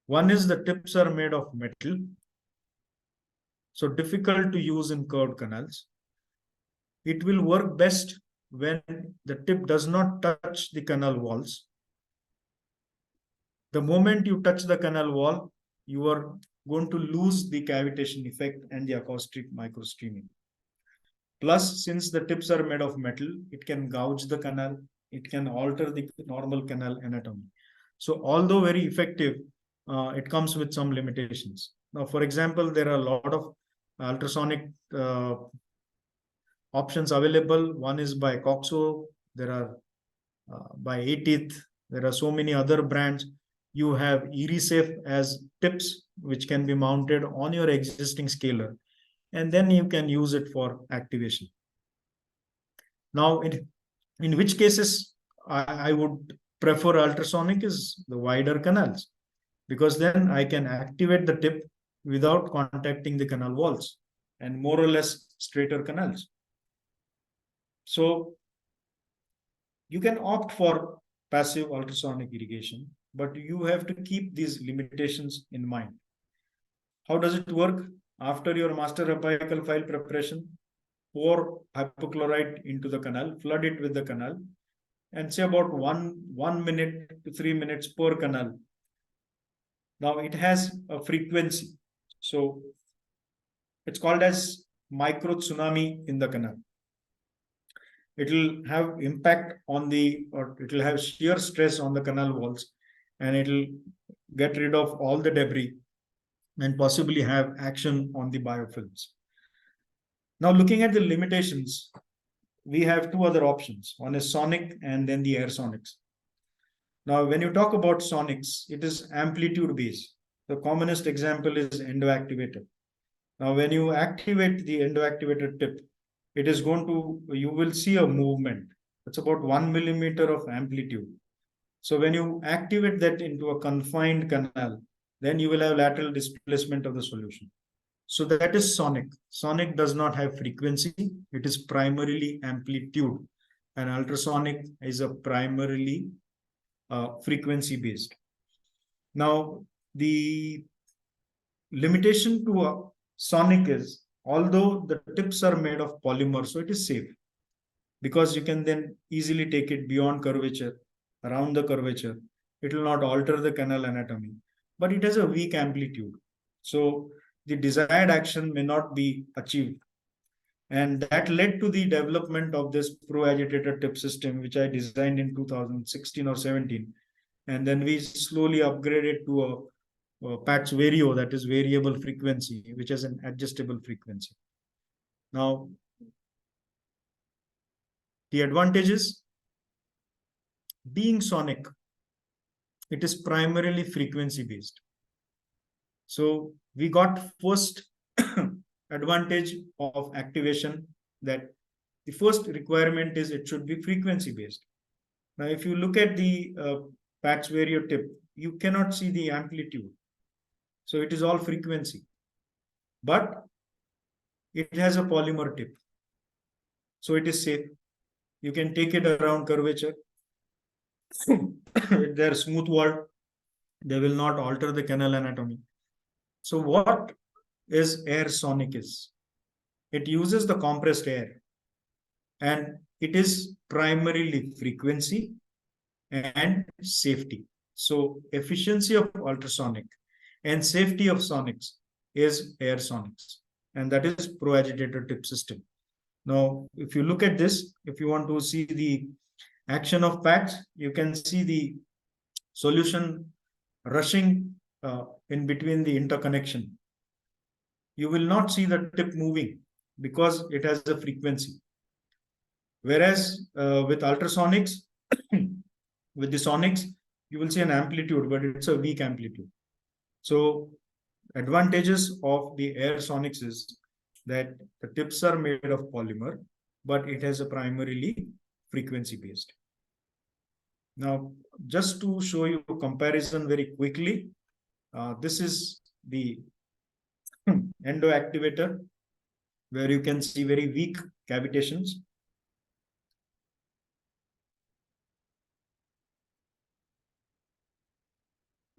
One is the tips are made of metal, so difficult to use in curved canals. It will work best when the tip does not touch the canal walls. The moment you touch the canal wall, you are going to lose the cavitation effect and the acoustic microstreaming. Plus, since the tips are made of metal, it can gouge the canal. It can alter the normal canal anatomy. So although very effective, it comes with some limitations. Now, for example, there are a lot of ultrasonic options available. One is by Coxo. There are by 80th. There are so many other brands. You have IRISafe as tips, which can be mounted on your existing scaler, and then you can use it for activation. Now, in which cases I would prefer ultrasonic is the wider canals, because then I can activate the tip without contacting the canal walls, and more or less straighter canals. So you can opt for passive ultrasonic irrigation, but you have to keep these limitations in mind. How does it work? After your master apical file preparation, pour hypochlorite into the canal, flood it with the canal, and say about 1 minute to 3 minutes per canal. Now it has a frequency. So it's called as micro tsunami in the canal. It will have impact on or it will have shear stress on the canal walls, and it will get rid of all the debris and possibly have action on the biofilms. Now, looking at the limitations, we have two other options. One is sonic and then the air sonics. Now, when you talk about sonics, it is amplitude based. The commonest example is endoactivator. Now, when you activate the endoactivator tip, it is going to, you will see a movement. It's about 1 millimeter of amplitude. So when you activate that into a confined canal, then you will have lateral displacement of the solution. So that is sonic. Sonic does not have frequency. It is primarily amplitude. And ultrasonic is a primarily frequency based. Now, the limitation to a sonic is, although the tips are made of polymer, so it is safe, because you can then easily take it beyond curvature, around the curvature. It will not alter the canal anatomy, but it has a weak amplitude. So the desired action may not be achieved. And that led to the development of this pro agitator tip system, which I designed in 2016 or 17. And then we slowly upgraded to a patch vario, that is variable frequency, which has an adjustable frequency. Now, the advantages, being sonic, it is primarily frequency based. So we got first advantage of activation, that the first requirement is it should be frequency based. Now, if you look at the patch vario tip, you cannot see the amplitude. So it is all frequency, but it has a polymer tip. So it is safe. You can take it around curvature. They are smooth walled. They will not alter the canal anatomy. So what is air sonic is? It uses the compressed air, and it is primarily frequency and safety. So efficiency of ultrasonic and safety of sonics is air sonics, and that is pro agitator tip system. Now, if you look at this, if you want to see the action of patch, you can see the solution rushing in between the interconnection. You will not see the tip moving because it has a frequency. Whereas with ultrasonics, with the sonics, you will see an amplitude, but it's a weak amplitude. So advantages of the air sonics is that the tips are made of polymer, but it has a primarily frequency based. Now, just to show you a comparison very quickly, this is the endoactivator, where you can see very weak cavitations.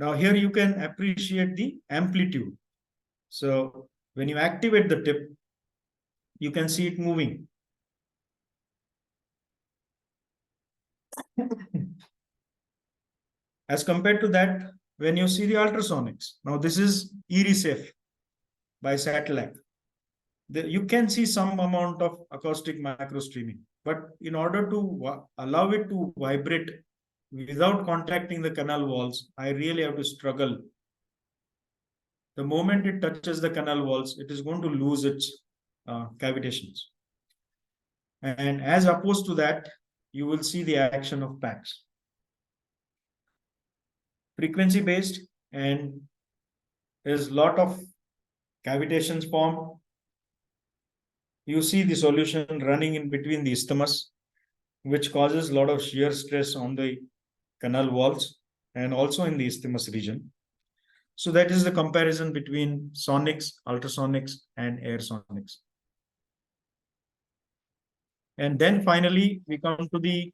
Now here you can appreciate the amplitude. So when you activate the tip, you can see it moving. As compared to that, when you see the ultrasonics, now this is IRISafe by satellite. You can see some amount of acoustic microstreaming, But in order to allow it to vibrate without contacting the canal walls, I really have to struggle. The moment it touches the canal walls, it is going to lose its cavitations. And as opposed to that, you will see the action of packs. Frequency based, and there's a lot of cavitations formed. You see the solution running in between the isthmus, which causes a lot of shear stress on the canal walls and also in the isthmus region. So that is the comparison between sonics, ultrasonics, and air sonics. And then finally, we come to the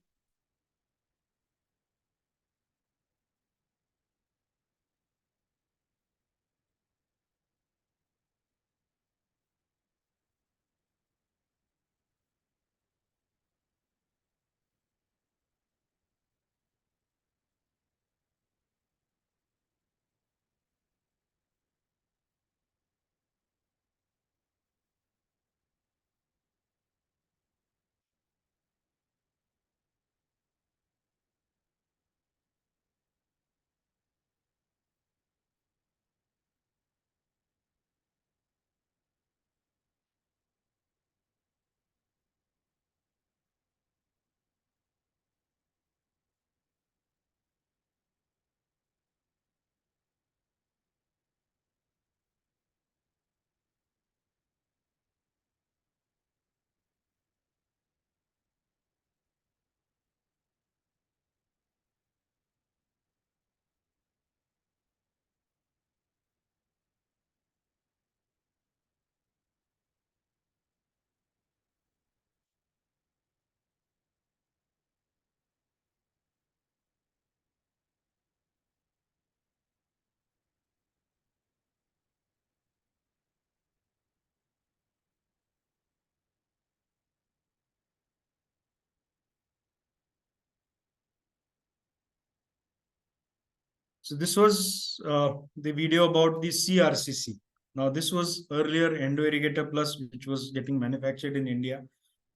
So this was the video about the CRCC. Now this was earlier Endo Irrigator Plus, which was getting manufactured in India.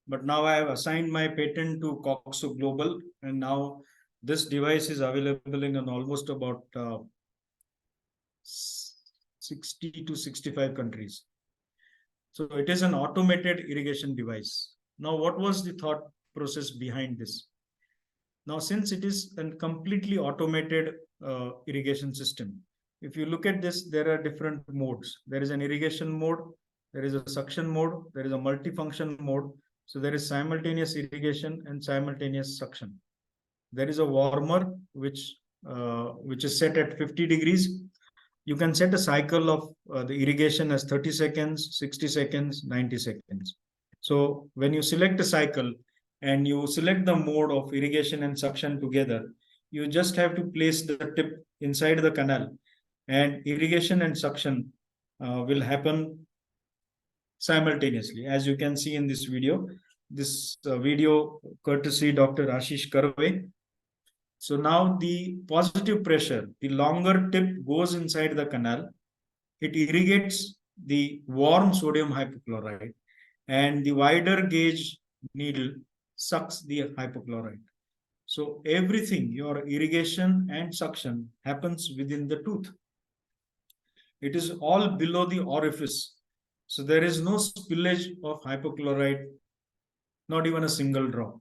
But now I have assigned my patent to Coxo Global, and now this device is available in almost about 60 to 65 countries. So it is an automated irrigation device. Now, what was the thought process behind this? Now, since it is a completely automated irrigation system, if you look at this, there are different modes. There is an irrigation mode, there is a suction mode, there is a multifunction mode. So there is simultaneous irrigation and simultaneous suction. There is a warmer, which is set at 50 degrees. You can set a cycle of the irrigation as 30 seconds, 60 seconds, 90 seconds. So when you select a cycle and you select the mode of irrigation and suction together, you just have to place the tip inside the canal, and irrigation and suction will happen simultaneously. As you can see in this video, video courtesy Dr. Ashish Karve. So now the positive pressure, the longer tip goes inside the canal, it irrigates the warm sodium hypochlorite, and the wider gauge needle sucks the hypochlorite. So everything, your irrigation and suction, happens within the tooth. It is all below the orifice. So there is no spillage of hypochlorite, not even a single drop.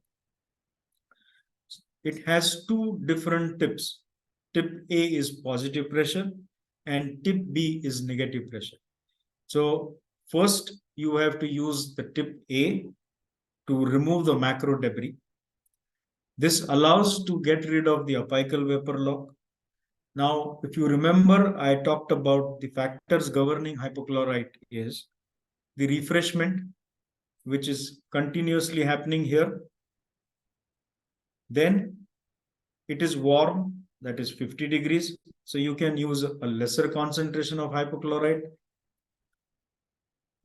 It has two different tips. Tip A is positive pressure and tip B is negative pressure. So first you have to use the tip A to remove the macro debris. This allows to get rid of the apical vapor lock. Now, if you remember, I talked about the factors governing hypochlorite is the refreshment, which is continuously happening here. Then it is warm, that is 50 degrees. So you can use a lesser concentration of hypochlorite.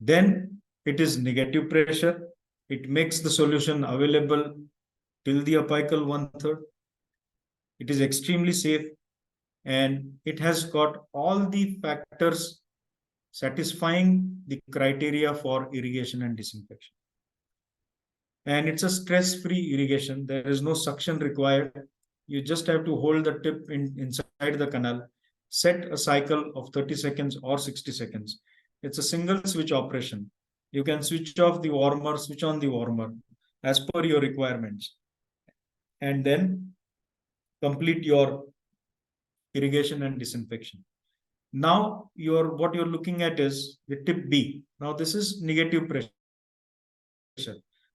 Then it is negative pressure. It makes the solution available till the apical 1/3. It is extremely safe, and it has got all the factors satisfying the criteria for irrigation and disinfection. And it's a stress-free irrigation. There is no suction required. You just have to hold the tip inside the canal, set a cycle of 30 seconds or 60 seconds. It's a single switch operation. You can switch off the warmer, switch on the warmer as per your requirements, and then complete your irrigation and disinfection. Now what you're looking at is the tip B. Now this is negative pressure.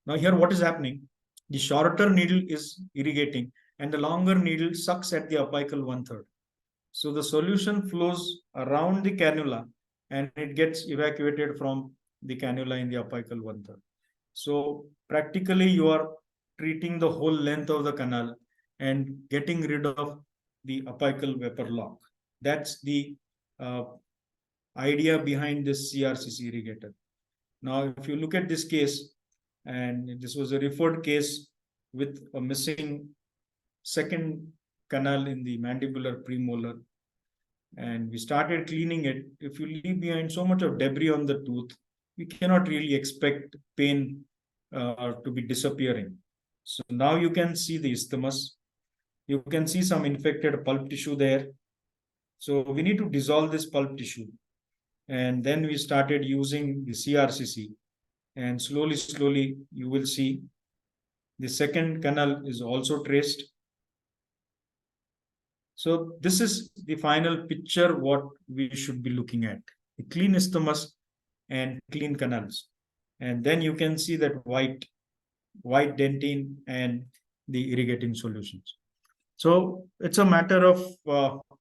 Now here what is happening? The shorter needle is irrigating and the longer needle sucks at the apical 1/3. So the solution flows around the cannula and it gets evacuated from the cannula in the apical 1/3. So practically you are treating the whole length of the canal and getting rid of the apical vapor lock. That's the idea behind this CRCC irrigator. Now, if you look at this case, and this was a referred case with a missing second canal in the mandibular premolar, and we started cleaning it. If you leave behind so much of debris on the tooth, we cannot really expect pain to be disappearing. So now you can see the isthmus. You can see some infected pulp tissue there. So we need to dissolve this pulp tissue. And then we started using the CRCC. And slowly, you will see the second canal is also traced. So this is the final picture what we should be looking at. The clean isthmus and clean canals. And then you can see that white dentine and the irrigating solutions. So it's a matter of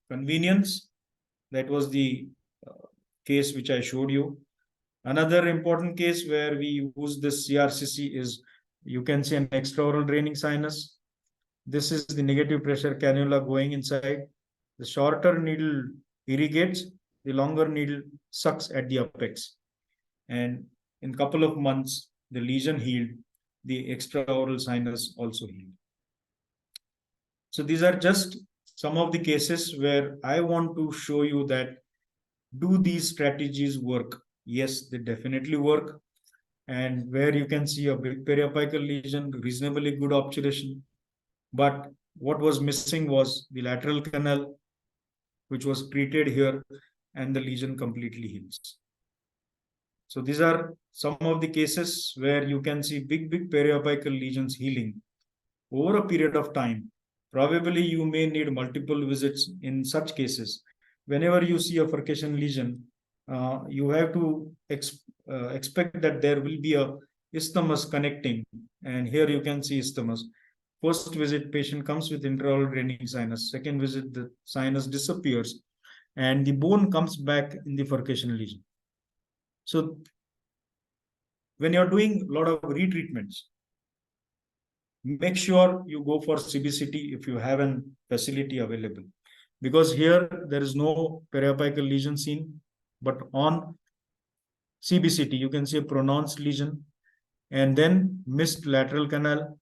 convenience. That was the case which I showed you. Another important case where we use this CRCC is, you can see an extraoral draining sinus. This is the negative pressure cannula going inside. The shorter needle irrigates, the longer needle sucks at the apex. And in a couple of months, the lesion healed, the extraoral sinus also healed. So these are just some of the cases where I want to show you that, do these strategies work? Yes, they definitely work. And where you can see a big periapical lesion, reasonably good obturation. But what was missing was the lateral canal, which was treated here, and the lesion completely heals. So these are some of the cases where you can see big periapical lesions healing over a period of time. Probably you may need multiple visits in such cases. Whenever you see a furcation lesion, you have to expect that there will be a isthmus connecting. And here you can see isthmus. First visit, patient comes with intraoral draining sinus. Second visit, the sinus disappears and the bone comes back in the furcation lesion. So when you're doing a lot of retreatments, make sure you go for CBCT if you have an facility available. Because here there is no periapical lesion seen, but on CBCT, you can see a pronounced lesion and then missed lateral canal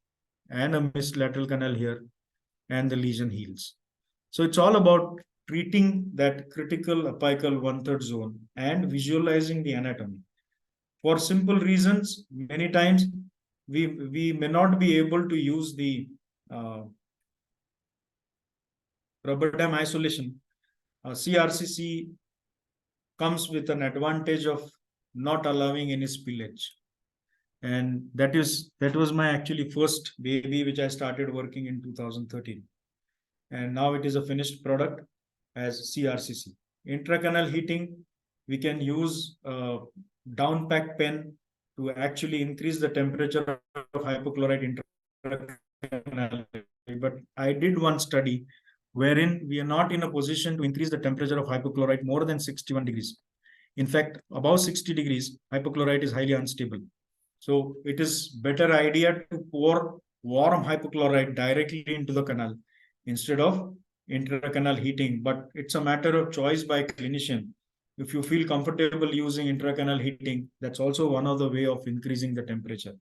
and a missed lateral canal here, and the lesion heals. So it's all about treating that critical apical 1/3 zone and visualizing the anatomy. For simple reasons, many times we may not be able to use the rubber dam isolation. CRCC comes with an advantage of not allowing any spillage. And that was my actually first baby, which I started working in 2013. And now it is a finished product as CRCC. Intracanal heating, we can use a down pack pen to actually increase the temperature of hypochlorite intracanal. But I did one study wherein we are not in a position to increase the temperature of hypochlorite more than 61 degrees. In fact, above 60 degrees, hypochlorite is highly unstable. So it is better idea to pour warm hypochlorite directly into the canal instead of intracanal heating. But it's a matter of choice by clinician. If you feel comfortable using intracanal heating, that's also one of the way of increasing the temperature.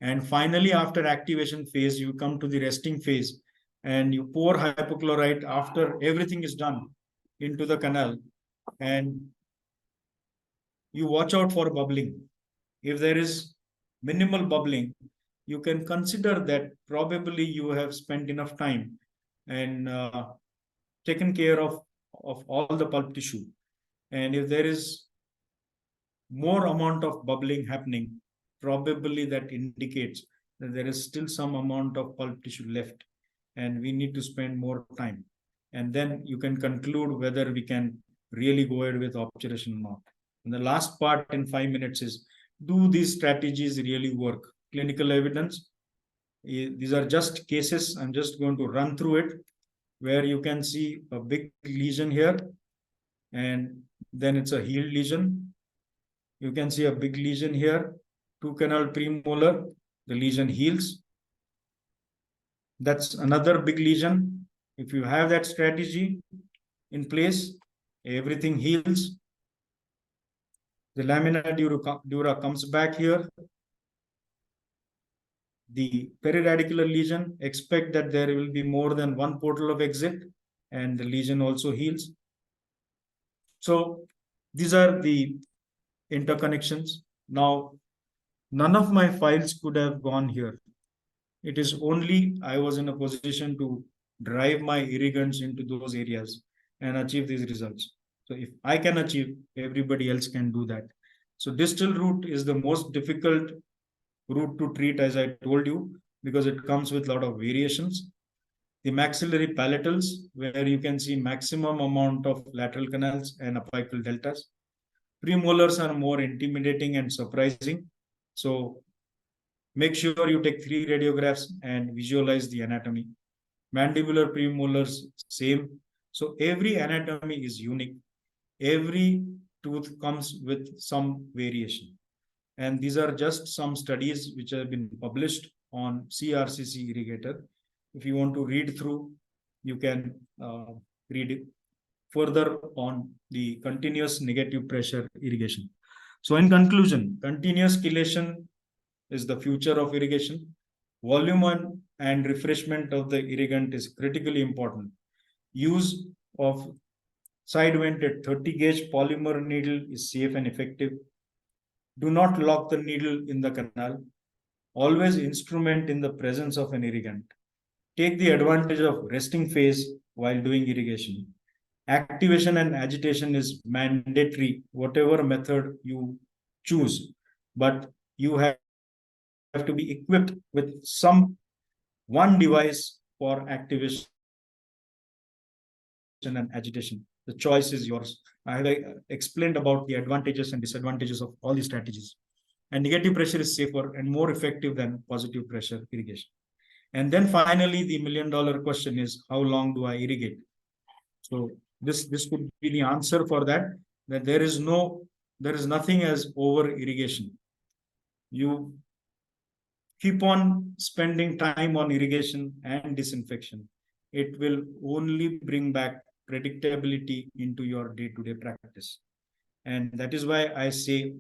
And finally, after activation phase, you come to the resting phase and you pour hypochlorite after everything is done into the canal, and you watch out for bubbling. If there is minimal bubbling, you can consider that probably you have spent enough time and taken care of all the pulp tissue. And if there is more amount of bubbling happening, probably that indicates that there is still some amount of pulp tissue left and we need to spend more time. And then you can conclude whether we can really go ahead with obturation or not. And the last part in 5 minutes is, do these strategies really work? Clinical evidence. These are just cases. I'm just going to run through it, where you can see a big lesion here, and then it's a healed lesion. You can see a big lesion here, 2 canal premolar, the lesion heals. That's another big lesion. If you have that strategy in place, everything heals. The lamina dura comes back here. The periradicular lesion, expect that there will be more than one portal of exit, and the lesion also heals. So these are the interconnections. Now, none of my files could have gone here. It is only I was in a position to drive my irrigants into those areas and achieve these results. So if I can achieve, everybody else can do that. So distal root is the most difficult root to treat, as I told you, because it comes with a lot of variations. The maxillary palatals, where you can see maximum amount of lateral canals and apical deltas. Premolars are more intimidating and surprising. So make sure you take 3 radiographs and visualize the anatomy. Mandibular premolars, same. So every anatomy is unique. Every tooth comes with some variation. And these are just some studies which have been published on CRCC irrigator. If you want to read through, you can read it further on the continuous negative pressure irrigation. So in conclusion, continuous chelation is the future of irrigation. Volume and refreshment of the irrigant is critically important. Use of side-vented 30 gauge polymer needle is safe and effective. Do not lock the needle in the canal. Always instrument in the presence of an irrigant. Take the advantage of resting phase while doing irrigation. Activation and agitation is mandatory, whatever method you choose, but you have to be equipped with one device for activation and agitation. The choice is yours. I have explained about the advantages and disadvantages of all these strategies. And negative pressure is safer and more effective than positive pressure irrigation. And then finally, the $1,000,000 question is, how long do I irrigate? So this could be the answer for that, that there is nothing as over irrigation. You keep on spending time on irrigation and disinfection. It will only bring back predictability into your day-to-day practice. And that is why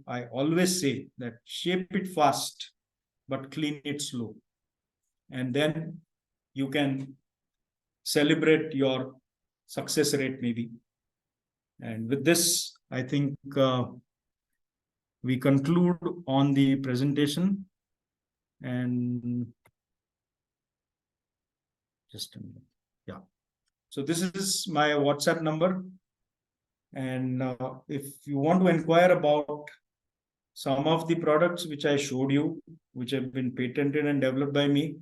I always say that shape it fast, but clean it slow. And then you can celebrate your success rate maybe. And with this, I think we conclude on the presentation. And just a minute. Yeah. So this is my WhatsApp number. And if you want to inquire about some of the products which I showed you, which have been patented and developed by me,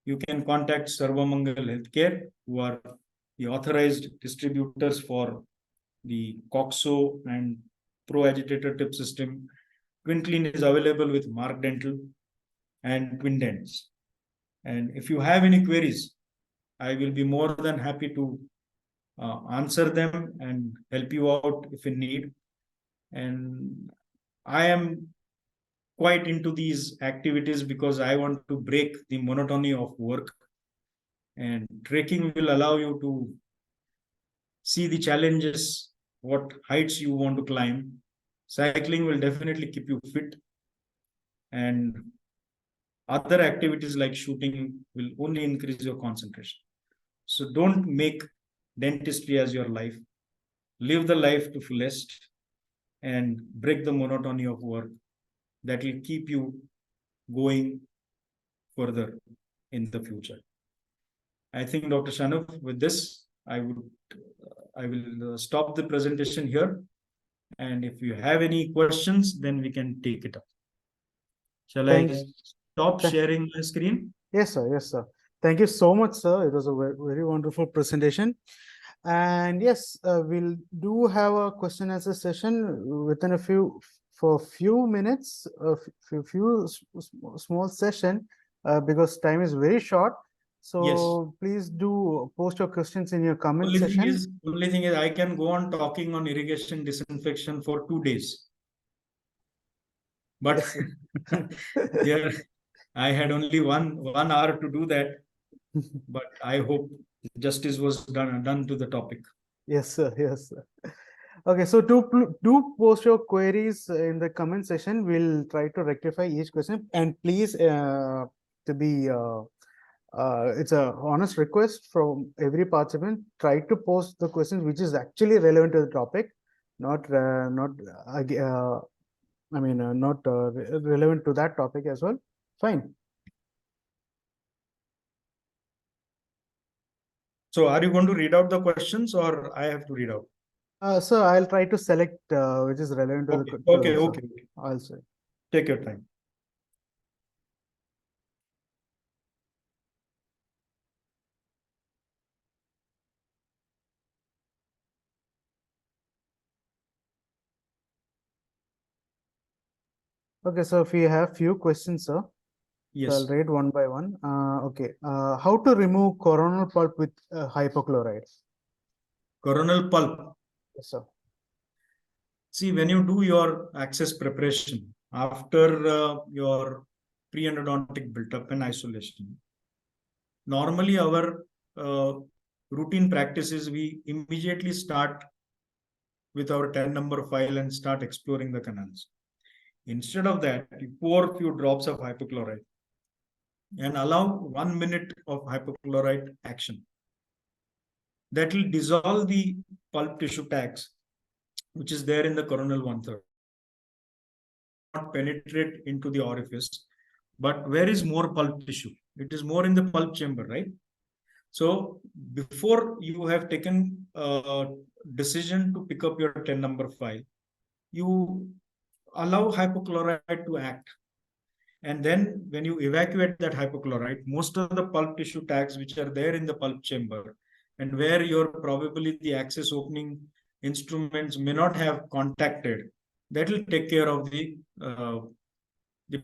you can contact Sarvamangal Healthcare, who are the authorized distributors for the COXO and Pro Agitator tip system. Twin Clean is available with Mark Dental and Twin Dents. And if you have any queries, I will be more than happy to answer them and help you out if in need. And I am quite into these activities because I want to break the monotony of work. And trekking will allow you to see the challenges, what heights you want to climb. Cycling will definitely keep you fit. And other activities like shooting will only increase your concentration. So don't make dentistry as your life. Live the life to fullest and break the monotony of work. That will keep you going further in the future. I think, Dr. Shanuf, with this, I will stop the presentation here. And if you have any questions, then we can take it up. Shall I Thanks. stop Th- sharing my screen? Yes, sir. Yes, sir. Thank you so much, sir. It was a very wonderful presentation. And yes, we'll do have a question answer session within for a few minutes, small session, because time is very short. Yes. So please do post your questions in your comment section. Only thing is I can go on talking on irrigation disinfection for 2 days. But Yes, here I had only one hour to do that. But I hope justice was done to the topic. Yes, sir. Yes, sir. Okay, so do post your queries in the comment section. We'll try to rectify each question, and please, to be it's a honest request from every participant. Try to post the questions which is actually relevant to the topic, not I mean not relevant to that topic as well. Fine. So are you going to read out the questions or I have to read out? So I'll try to select which is relevant to Okay, the okay, okay. I'll say. Take your time. Okay, so if you have few questions, sir. So I'll Yes. read one by one. Okay. How to remove coronal pulp with hypochlorite? Coronal pulp. Yes, sir. See, when you do your access preparation after your pre-endodontic build-up and isolation, normally our uh, routine practice is we immediately start with our 10 number file and start exploring the canals. Instead of that, you pour a few drops of hypochlorite and allow 1 minute of hypochlorite action. That will dissolve the pulp tissue tags, which is there in the coronal 1/3. Not penetrate into the orifice, but where is more pulp tissue? It is more in the pulp chamber, right? So before you have taken a decision to pick up your 10 number file, you allow hypochlorite to act. And then when you evacuate that hypochlorite, most of the pulp tissue tags which are there in the pulp chamber and where your probably the access opening instruments may not have contacted, that will take care of the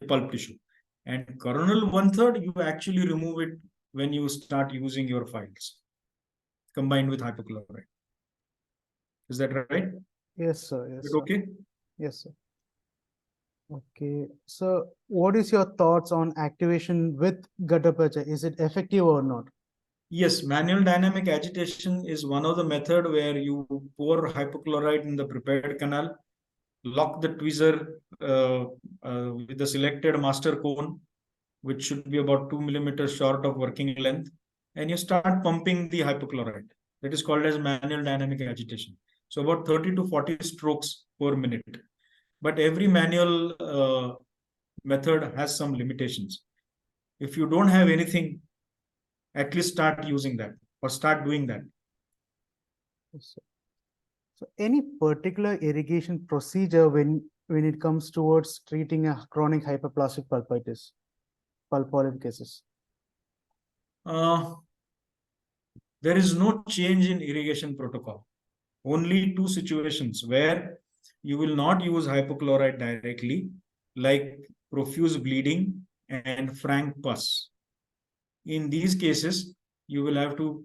pulp tissue. And coronal 1/3, you actually remove it when you start using your files combined with hypochlorite. Is that right? Yes, sir. Yes, Is it sir. okay? Yes, sir. Okay. So what is your thoughts on activation with gutta percha? Is it effective or not? Yes, manual dynamic agitation is one of the method where you pour hypochlorite in the prepared canal, lock the tweezer with the selected master cone, which should be about 2 millimeters short of working length, and you start pumping the hypochlorite. That is called as manual dynamic agitation. So about 30 to 40 strokes per minute. But every manual method has some limitations. If you don't have anything, at least start using that or start doing that. Yes, sir. So any particular irrigation procedure when it comes towards treating a chronic hyperplastic pulpitis, pulp polyp cases? There is no change in irrigation protocol. Only two situations where you will not use hypochlorite directly, like profuse bleeding and frank pus. In these cases, you will have to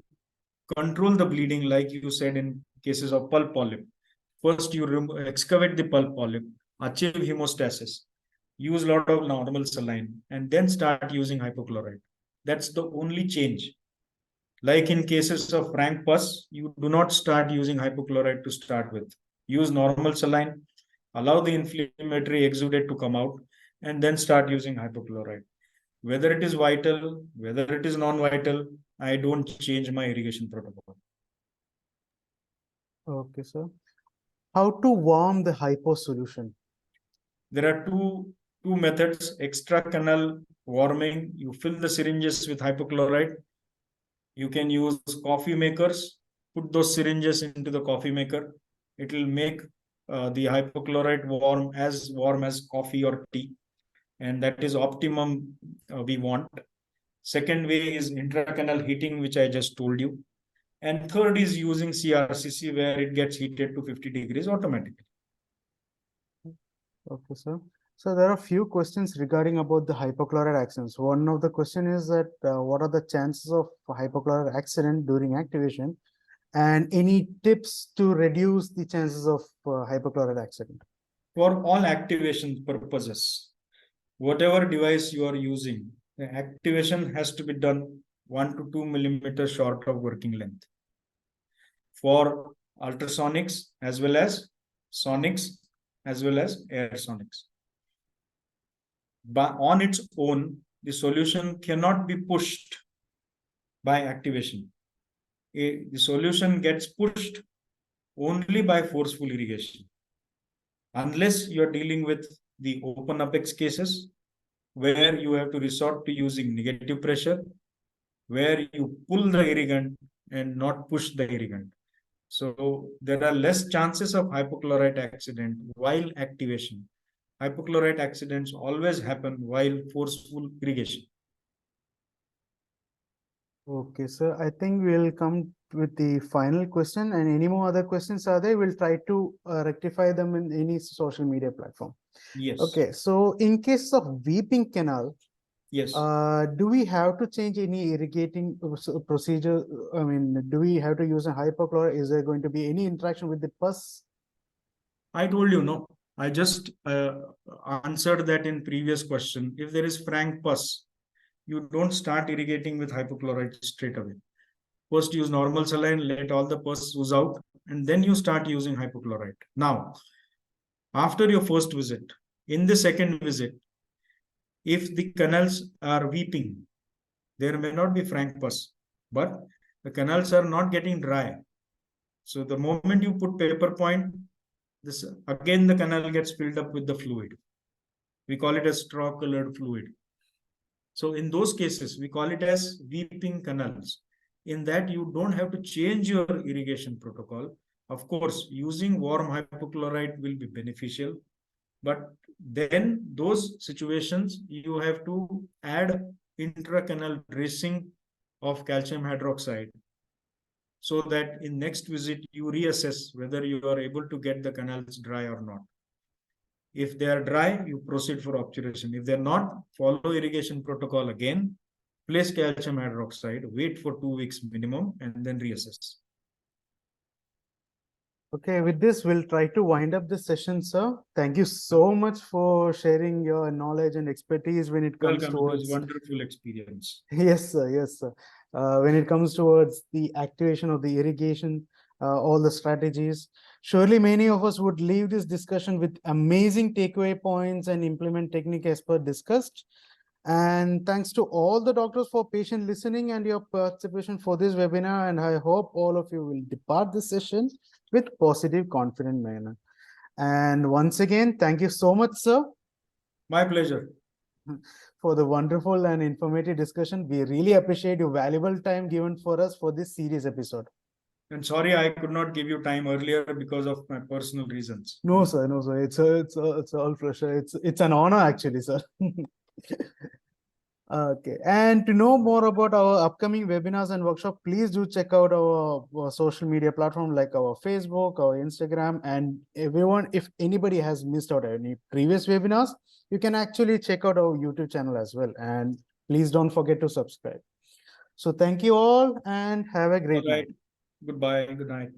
control the bleeding, like you said in cases of pulp polyp. First, you excavate the pulp polyp, achieve hemostasis, use a lot of normal saline, and then start using hypochlorite. That's the only change. Like in cases of frank pus, you do not start using hypochlorite to start with. Use normal saline, allow the inflammatory exudate to come out, and then start using hypochlorite. Whether it is vital, whether it is non-vital, I don't change my irrigation protocol. Okay, sir. How to warm the hypo solution? There are two methods, extra canal warming, you fill the syringes with hypochlorite. You can use coffee makers, put those syringes into the coffee maker. It will make the hypochlorite warm as coffee or tea. And that is optimum we want. Second way is intracanal heating, which I just told you. And third is using CRCC, where it gets heated to 50 degrees automatically. Okay, sir. So there are a few questions regarding about the hypochlorite accidents. One of the question is that what are the chances of hypochlorite accident during activation, and any tips to reduce the chances of hypochlorite accident? For all activation purposes, whatever device you are using, the activation has to be done 1 to 2 millimeters short of working length. For ultrasonics as well as sonics as well as air sonics. But on its own, the solution cannot be pushed by activation. The solution gets pushed only by forceful irrigation. Unless you are dealing with the open apex cases, where you have to resort to using negative pressure, where you pull the irrigant and not push the irrigant. So there are less chances of hypochlorite accident while activation. Hypochlorite accidents always happen while forceful irrigation. Okay, sir. I think we'll come with the final question, and any more other questions are there, we'll try to rectify them in any social media platform. Yes. Okay, so in case of weeping canal, Yes. do we have to change any irrigating procedure? I mean, do we have to use a hypochlorite? Is there going to be any interaction with the pus? I told you, no. I just answered that in previous question. If there is frank pus, you don't start irrigating with hypochlorite straight away. First use normal saline, let all the pus ooze out, and then you start using hypochlorite. Now, after your first visit, in the second visit, if the canals are weeping, there may not be frank pus, but the canals are not getting dry. So the moment you put paper point, this again the canal gets filled up with the fluid. We call it a straw colored fluid. So in those cases, we call it as weeping canals. In that, you don't have to change your irrigation protocol. Of course, using warm hypochlorite will be beneficial, but then those situations you have to add intracanal dressing of calcium hydroxide, so that in next visit you reassess whether you are able to get the canals dry or not. If they are dry, you proceed for obturation. If they're not, follow irrigation protocol again, place calcium hydroxide, wait for 2 weeks minimum, and then reassess. Okay, with this, we'll try to wind up this session, sir. Thank you so much for sharing your knowledge and expertise when it comes Welcome. towards. It was wonderful experience. Yes, sir. Yes, sir. When it comes towards the activation of the irrigation, all the strategies, surely many of us would leave this discussion with amazing takeaway points and implement technique as per discussed. And thanks to all the doctors for patient listening and your participation for this webinar. And I hope all of you will depart this session with positive, confident manner. And once again, thank you so much, sir. My pleasure. For the wonderful and informative discussion. We really appreciate your valuable time given for us for this series episode. And sorry, I could not give you time earlier because of my personal reasons. No, sir. No, sir. It's all pleasure. It's an honor, actually, sir. Okay. And to know more about our upcoming webinars and workshop, please do check out our social media platform like our Facebook, our Instagram, and everyone. If anybody has missed out any previous webinars, you can actually check out our YouTube channel as well. And please don't forget to subscribe. So thank you all and have a great night. Goodbye. Good night.